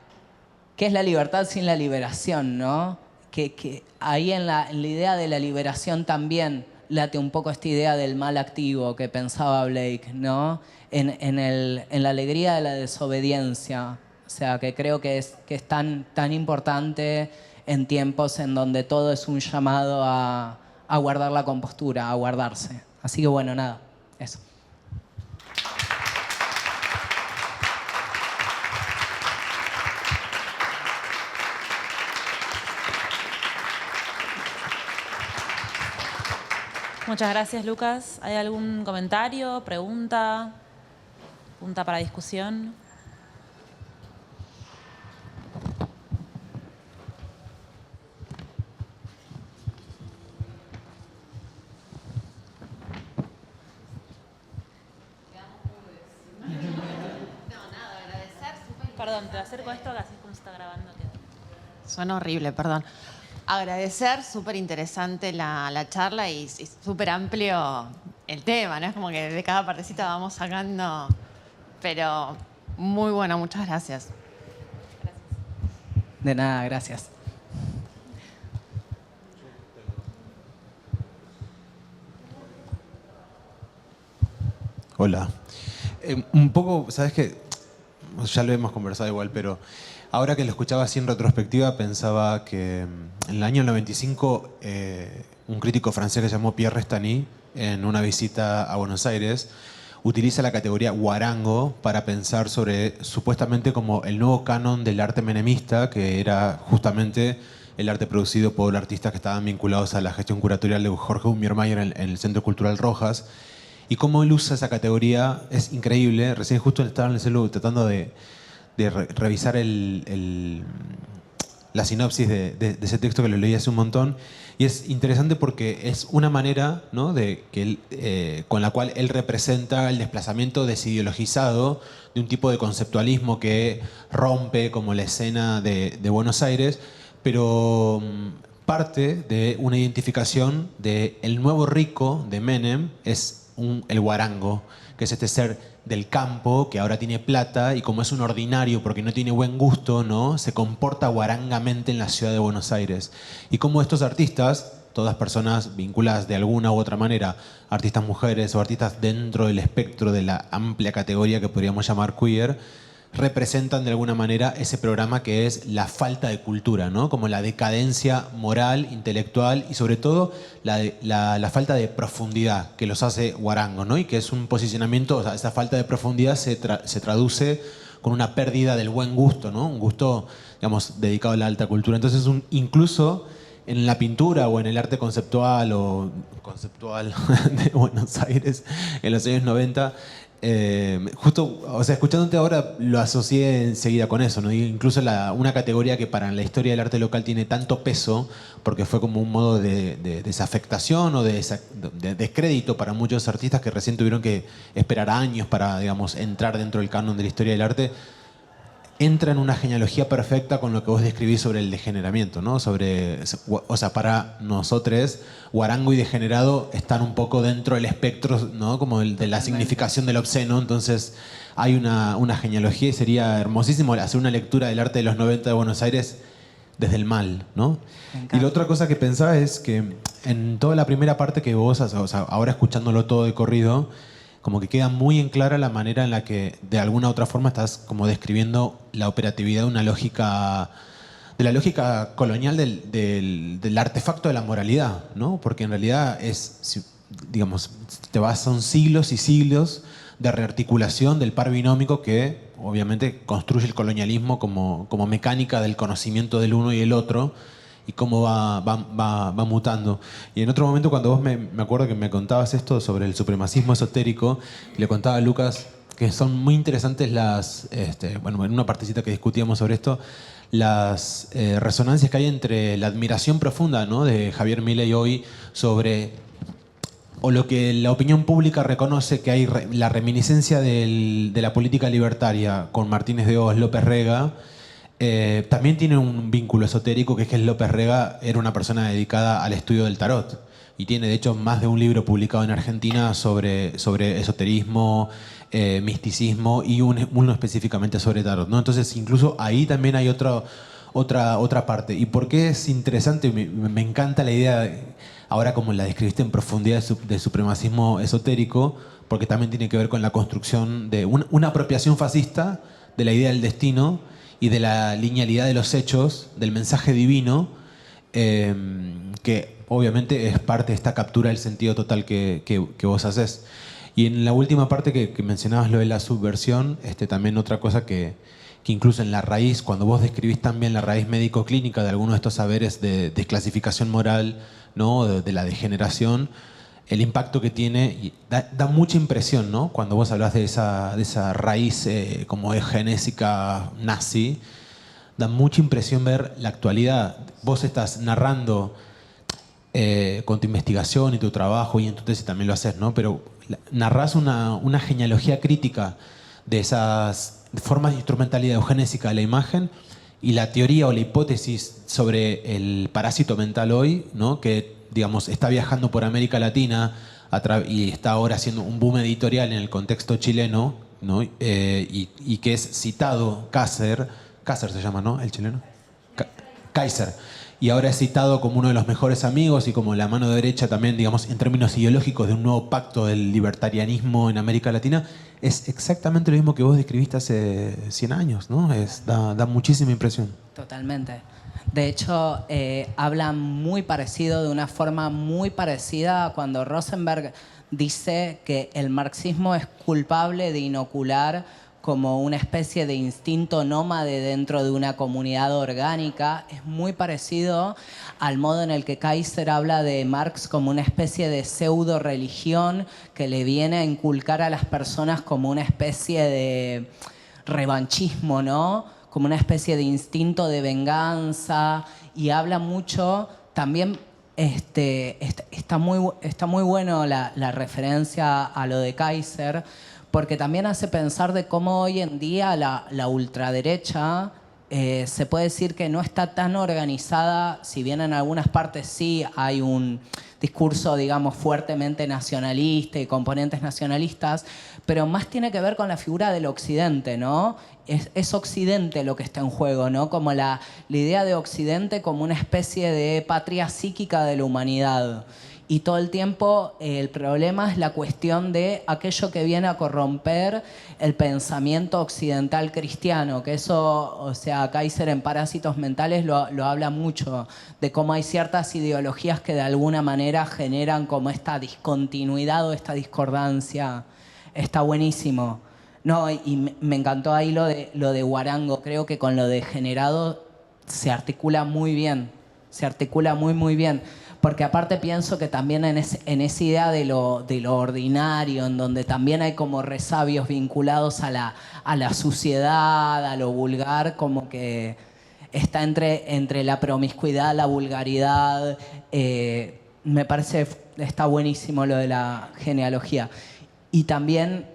¿qué es la libertad sin la liberación, no? Que ahí en la idea de la liberación también late un poco esta idea del mal activo que pensaba Blake, ¿no? En la alegría de la desobediencia. O sea, que creo que es tan importante en tiempos en donde todo es un llamado a guardar la compostura, a guardarse. Así que bueno, nada, eso. Muchas gracias, Lucas. ¿Hay algún comentario, pregunta? Punta para discusión. Perdón, te acerco a esto, así como se está grabando. Suena horrible, perdón. Agradecer, súper interesante la charla y súper amplio el tema, ¿no? Es como que de cada partecita vamos sacando, pero muy bueno, muchas gracias. De nada, gracias. Hola. Un poco, ¿sabes qué? Ya lo hemos conversado igual, pero ahora que lo escuchaba así en retrospectiva, pensaba que en el año 95 un crítico francés que se llamó Pierre Restany, en una visita a Buenos Aires, utiliza la categoría guarango para pensar sobre supuestamente como el nuevo canon del arte menemista, que era justamente el arte producido por artistas que estaban vinculados a la gestión curatorial de Jorge Unmiermayer en el Centro Cultural Rojas. Y cómo él usa esa categoría es increíble. Recién justo estaba en el celu tratando de revisar la sinopsis de ese texto que lo leí hace un montón. Y es interesante porque es una manera, ¿no?, con la cual él representa el desplazamiento desideologizado de un tipo de conceptualismo que rompe como la escena de Buenos Aires, pero parte de una identificación de el nuevo rico de Menem es el guarango, que es este ser del campo que ahora tiene plata y como es un ordinario porque no tiene buen gusto, ¿no?, se comporta guarangamente en la ciudad de Buenos Aires. Y como estos artistas, todas personas vinculadas de alguna u otra manera, artistas mujeres o artistas dentro del espectro de la amplia categoría que podríamos llamar queer, representan de alguna manera ese programa que es la falta de cultura, ¿no?, como la decadencia moral, intelectual y sobre todo la falta de profundidad que los hace guarangos, ¿no?, y que es un posicionamiento, o sea, esa falta de profundidad se traduce con una pérdida del buen gusto, ¿no?, un gusto, digamos, dedicado a la alta cultura. Entonces, incluso en la pintura o en el arte conceptual de Buenos Aires en los años 90, justo, o sea, escuchándote ahora lo asocié enseguida con eso, ¿no? Incluso una categoría que para la historia del arte local tiene tanto peso, porque fue como un modo de desafectación o de descrédito para muchos artistas que recién tuvieron que esperar años para, digamos, entrar dentro del canon de la historia del arte, entra en una genealogía perfecta con lo que vos describís sobre el degeneramiento, ¿no? O sea, para nosotros, guarango y degenerado están un poco dentro del espectro, ¿no?, como de la significación del obsceno. Entonces hay una genealogía y sería hermosísimo hacer una lectura del arte de los 90 de Buenos Aires desde el mal, ¿no? Y la otra cosa que pensaba es que en toda la primera parte que vos, o sea, ahora escuchándolo todo de corrido, como que queda muy en clara la manera en la que de alguna u otra forma estás como describiendo la operatividad de la lógica colonial del artefacto de la moralidad, ¿no? Porque en realidad digamos, son siglos y siglos de rearticulación del par binómico que obviamente construye el colonialismo como mecánica del conocimiento del uno y el otro, y cómo va mutando. Y en otro momento, cuando vos me acuerdo que me contabas esto sobre el supremacismo esotérico, le contaba a Lucas que son muy interesantes bueno, en una partecita que discutíamos sobre esto, las resonancias que hay entre la admiración profunda, ¿no?, de Javier Milei hoy sobre, o lo que la opinión pública reconoce que hay la reminiscencia de la política libertaria con Martínez de Hoz, López Rega. También tiene un vínculo esotérico, que es que López Rega era una persona dedicada al estudio del tarot y tiene de hecho más de un libro publicado en Argentina sobre esoterismo, misticismo y uno específicamente sobre tarot, ¿no? Entonces incluso ahí también hay otra parte. ¿Y por qué es interesante? Me encanta la idea, ahora como la describiste en profundidad, del supremacismo esotérico, porque también tiene que ver con la construcción de una apropiación fascista de la idea del destino y de la linealidad de los hechos, del mensaje divino, que obviamente es parte de esta captura del sentido total que vos haces. Y en la última parte que mencionabas lo de la subversión, también otra cosa que incluso en la raíz, cuando vos describís también la raíz médico-clínica de algunos de estos saberes de desclasificación moral, ¿no?, de la degeneración, el impacto que tiene, y da mucha impresión, ¿no?, cuando vos hablas de esa raíz como genésica nazi, da mucha impresión ver la actualidad. Vos estás narrando con tu investigación y tu trabajo, y en tu tesis también lo haces, ¿no?, pero narrás una genealogía crítica de esas formas de instrumentalidad eugenésica de la imagen y la teoría o la hipótesis sobre el parásito mental hoy, ¿no? Que, digamos, está viajando por América Latina y está ahora haciendo un boom editorial en el contexto chileno, ¿no? Y que es citado Kaiser se llama, ¿no? El chileno. Kaiser. Y ahora es citado como uno de los mejores amigos y como la mano derecha también, digamos, en términos ideológicos de un nuevo pacto del libertarianismo en América Latina. Es exactamente lo mismo que vos describiste hace 100 años, ¿no? Da muchísima impresión. Totalmente. De hecho, habla muy parecido, de una forma muy parecida a cuando Rosenberg dice que el marxismo es culpable de inocular como una especie de instinto nómade dentro de una comunidad orgánica. Es muy parecido al modo en el que Kaiser habla de Marx como una especie de pseudo religión que le viene a inculcar a las personas como una especie de revanchismo, ¿no? Como una especie de instinto de venganza, y habla mucho también. Está muy bueno la referencia a lo de Kaiser, porque también hace pensar de cómo hoy en día la ultraderecha se puede decir que no está tan organizada, si bien en algunas partes sí hay un discurso, digamos, fuertemente nacionalista y componentes nacionalistas, pero más tiene que ver con la figura del Occidente, ¿no? Es Occidente lo que está en juego, ¿no? Como la idea de Occidente como una especie de patria psíquica de la humanidad. Y todo el tiempo el problema es la cuestión de aquello que viene a corromper el pensamiento occidental cristiano, que eso, o sea, Kaiser en Parásitos Mentales lo habla mucho, de cómo hay ciertas ideologías que de alguna manera generan como esta discontinuidad o esta discordancia. Está buenísimo. No, y me encantó ahí lo de Huarango. Creo que con lo degenerado se articula muy bien. Se articula muy bien. Porque aparte pienso que también en esa idea de lo ordinario, en donde también hay como resabios vinculados a la suciedad, a lo vulgar, como que está entre la promiscuidad, la vulgaridad. Me parece está buenísimo lo de la genealogía. Y también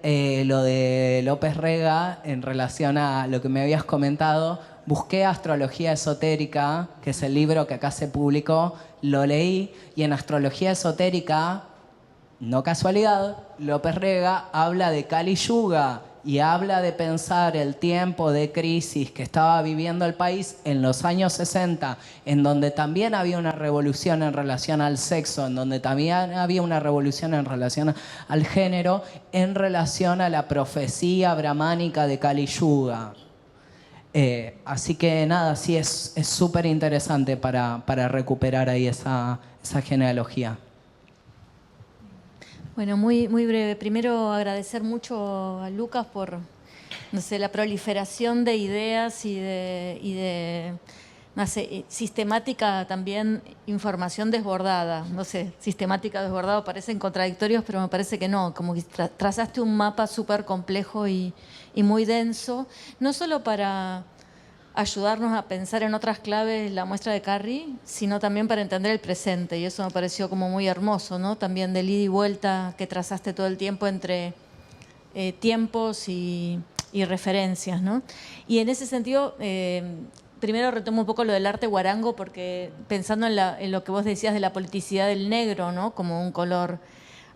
lo de López Rega, en relación a lo que me habías comentado, busqué Astrología Esotérica, que es el libro que acá se publicó, lo leí, y en Astrología Esotérica, no casualidad, López Rega habla de Kali Yuga y habla de pensar el tiempo de crisis que estaba viviendo el país en los años 60, en donde también había una revolución en relación al sexo, en donde también había una revolución en relación al género, en relación a la profecía brahmánica de Kali Yuga. Así que nada, sí, es súper interesante para recuperar ahí esa genealogía. Bueno, muy breve. Primero agradecer mucho a Lucas por, no sé, la proliferación de ideas y de no sé, sistemática también, información desbordada. No sé, sistemática desbordada parecen contradictorios, pero me parece que no. Como que trazaste un mapa súper complejo y muy denso, no solo para ayudarnos a pensar en otras claves la muestra de Carrie, sino también para entender el presente, y eso me pareció como muy hermoso, ¿no? También del ida y vuelta que trazaste todo el tiempo entre tiempos y referencias, ¿no? Y en ese sentido, primero retomo un poco lo del arte huarango, porque pensando en lo que vos decías de la politicidad del negro, ¿no? Como un color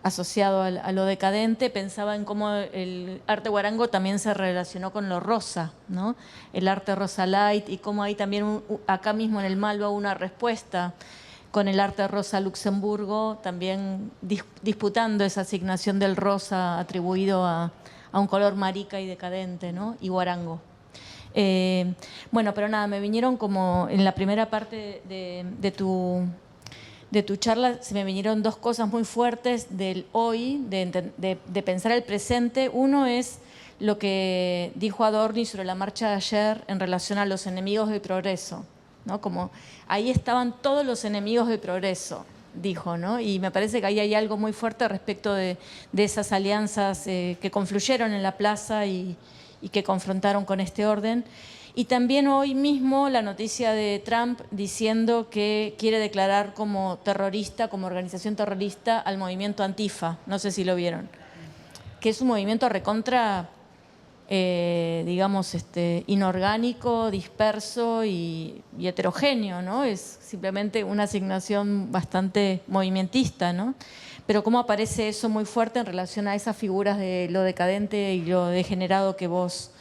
asociado a lo decadente, pensaba en cómo el arte huarango también se relacionó con lo rosa, ¿no? El arte rosa light, y cómo hay también acá mismo en el Malva una respuesta con el arte rosa Luxemburgo, también disputando esa asignación del rosa atribuido a un color marica y decadente, ¿no? Y huarango. Bueno, pero nada, me vinieron como en la primera parte de tu charla, se me vinieron dos cosas muy fuertes del hoy, de pensar el presente. Uno es lo que dijo Adorni sobre la marcha de ayer en relación a los enemigos del progreso, ¿no? Como ahí estaban todos los enemigos del progreso, dijo, ¿no? Y me parece que ahí hay algo muy fuerte respecto de esas alianzas que confluyeron en la plaza y que confrontaron con este orden. Y también hoy mismo la noticia de Trump diciendo que quiere declarar como terrorista, como organización terrorista, al movimiento Antifa. No sé si lo vieron. Que es un movimiento recontra digamos, inorgánico, disperso y heterogéneo, ¿no? Es simplemente una asignación bastante movimentista, ¿no? Pero cómo aparece eso muy fuerte en relación a esas figuras de lo decadente y lo degenerado que vos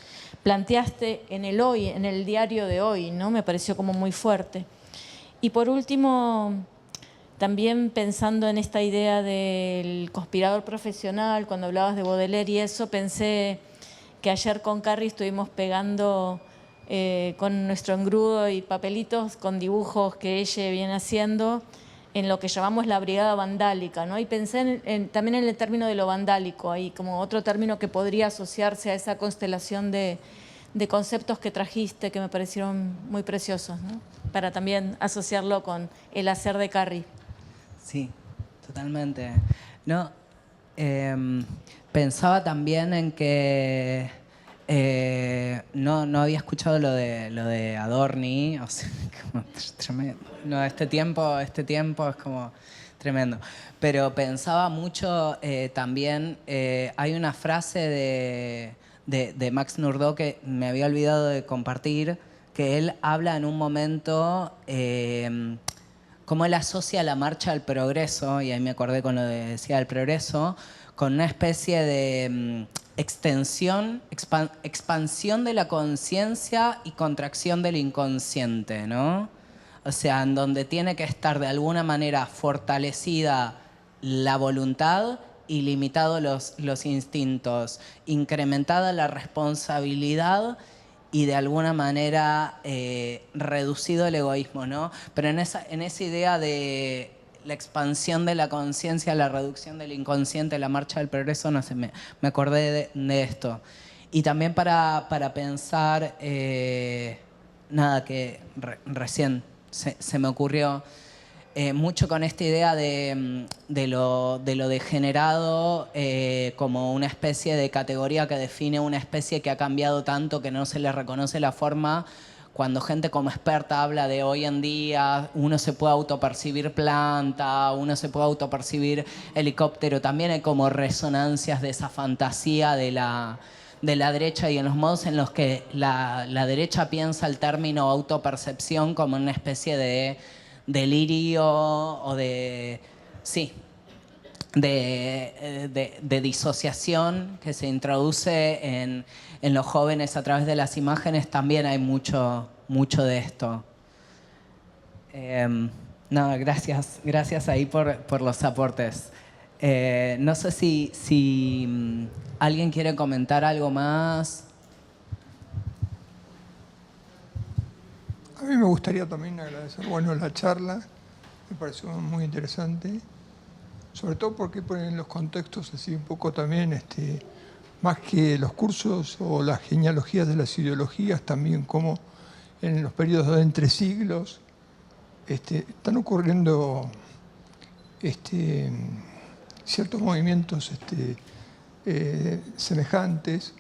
planteaste en el hoy, en el diario de hoy, ¿no? Me pareció como muy fuerte. Y por último, también pensando en esta idea del conspirador profesional, cuando hablabas de Baudelaire y eso, pensé que ayer con Carrie estuvimos pegando con nuestro engrudo y papelitos con dibujos que ella viene haciendo en lo que llamamos la brigada vandálica, ¿no? Y pensé también en el término de lo vandálico, ahí como otro término que podría asociarse a esa constelación de conceptos que trajiste que me parecieron muy preciosos, ¿no? Para también asociarlo con el hacer de Carrie. Sí, totalmente. No, pensaba también en que no había escuchado lo de Adorni, o sea, como tremendo. No, este tiempo es como tremendo. Pero pensaba mucho también, hay una frase de Max Nurdo que me había olvidado de compartir, que él habla en un momento cómo él asocia la marcha al progreso, y ahí me acordé con lo que decía del progreso, con una especie de extensión, expansión de la conciencia y contracción del inconsciente, ¿no? O sea, en donde tiene que estar de alguna manera fortalecida la voluntad y limitados los instintos, incrementada la responsabilidad y de alguna manera reducido el egoísmo, ¿no? Pero en esa idea de la expansión de la conciencia, la reducción del inconsciente, la marcha del progreso, no sé, me acordé de esto. Y también para pensar, nada, que recién se me ocurrió, mucho con esta idea de lo degenerado como una especie de categoría que define una especie que ha cambiado tanto que no se le reconoce la forma. Cuando gente como experta habla de hoy en día, uno se puede autopercibir planta, uno se puede autopercibir helicóptero, también hay como resonancias de esa fantasía de la derecha y en los modos en los que la derecha piensa el término autopercepción como una especie de delirio o de disociación que se introduce en los jóvenes a través de las imágenes. También hay mucho de esto. No, gracias ahí por los aportes. No sé si alguien quiere comentar algo más. A mí me gustaría también agradecer, la charla, me pareció muy interesante, sobre todo porque ponen los contextos así un poco también, más que los cursos o las genealogías de las ideologías, también como en los periodos de entre siglos están ocurriendo ciertos movimientos semejantes,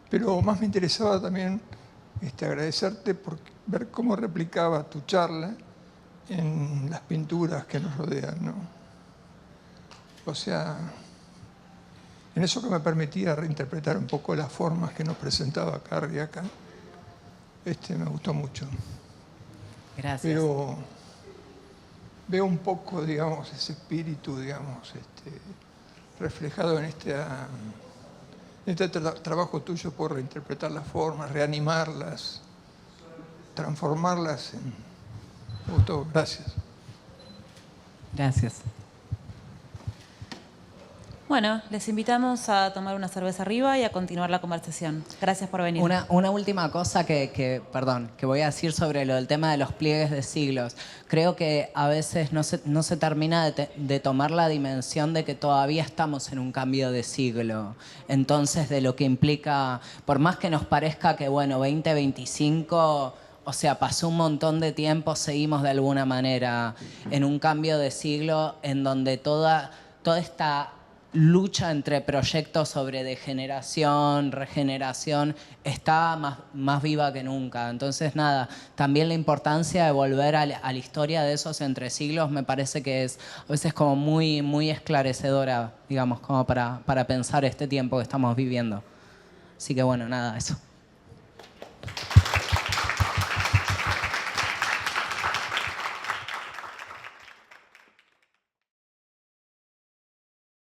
pero más me interesaba también agradecerte por ver cómo replicaba tu charla en las pinturas que nos rodean, ¿no? O sea, en eso que me permitía reinterpretar un poco las formas que nos presentaba Carrie acá, me gustó mucho. Gracias. Pero veo un poco, digamos, ese espíritu, digamos, reflejado en este trabajo tuyo por reinterpretar las formas, reanimarlas, transformarlas. Me gustó, gracias. Gracias. Bueno, les invitamos a tomar una cerveza arriba y a continuar la conversación. Gracias por venir. Una última cosa que voy a decir sobre lo del tema de los pliegues de siglos. Creo que a veces no se termina de tomar la dimensión de que todavía estamos en un cambio de siglo. Entonces, de lo que implica, por más que nos parezca que, 2025, o sea, pasó un montón de tiempo, seguimos de alguna manera en un cambio de siglo en donde toda esta lucha entre proyectos sobre degeneración, regeneración, está más viva que nunca. Entonces, nada, también la importancia de volver a la historia de esos entresiglos me parece que es a veces como muy esclarecedora, digamos, como para pensar este tiempo que estamos viviendo. Así que bueno, nada, eso.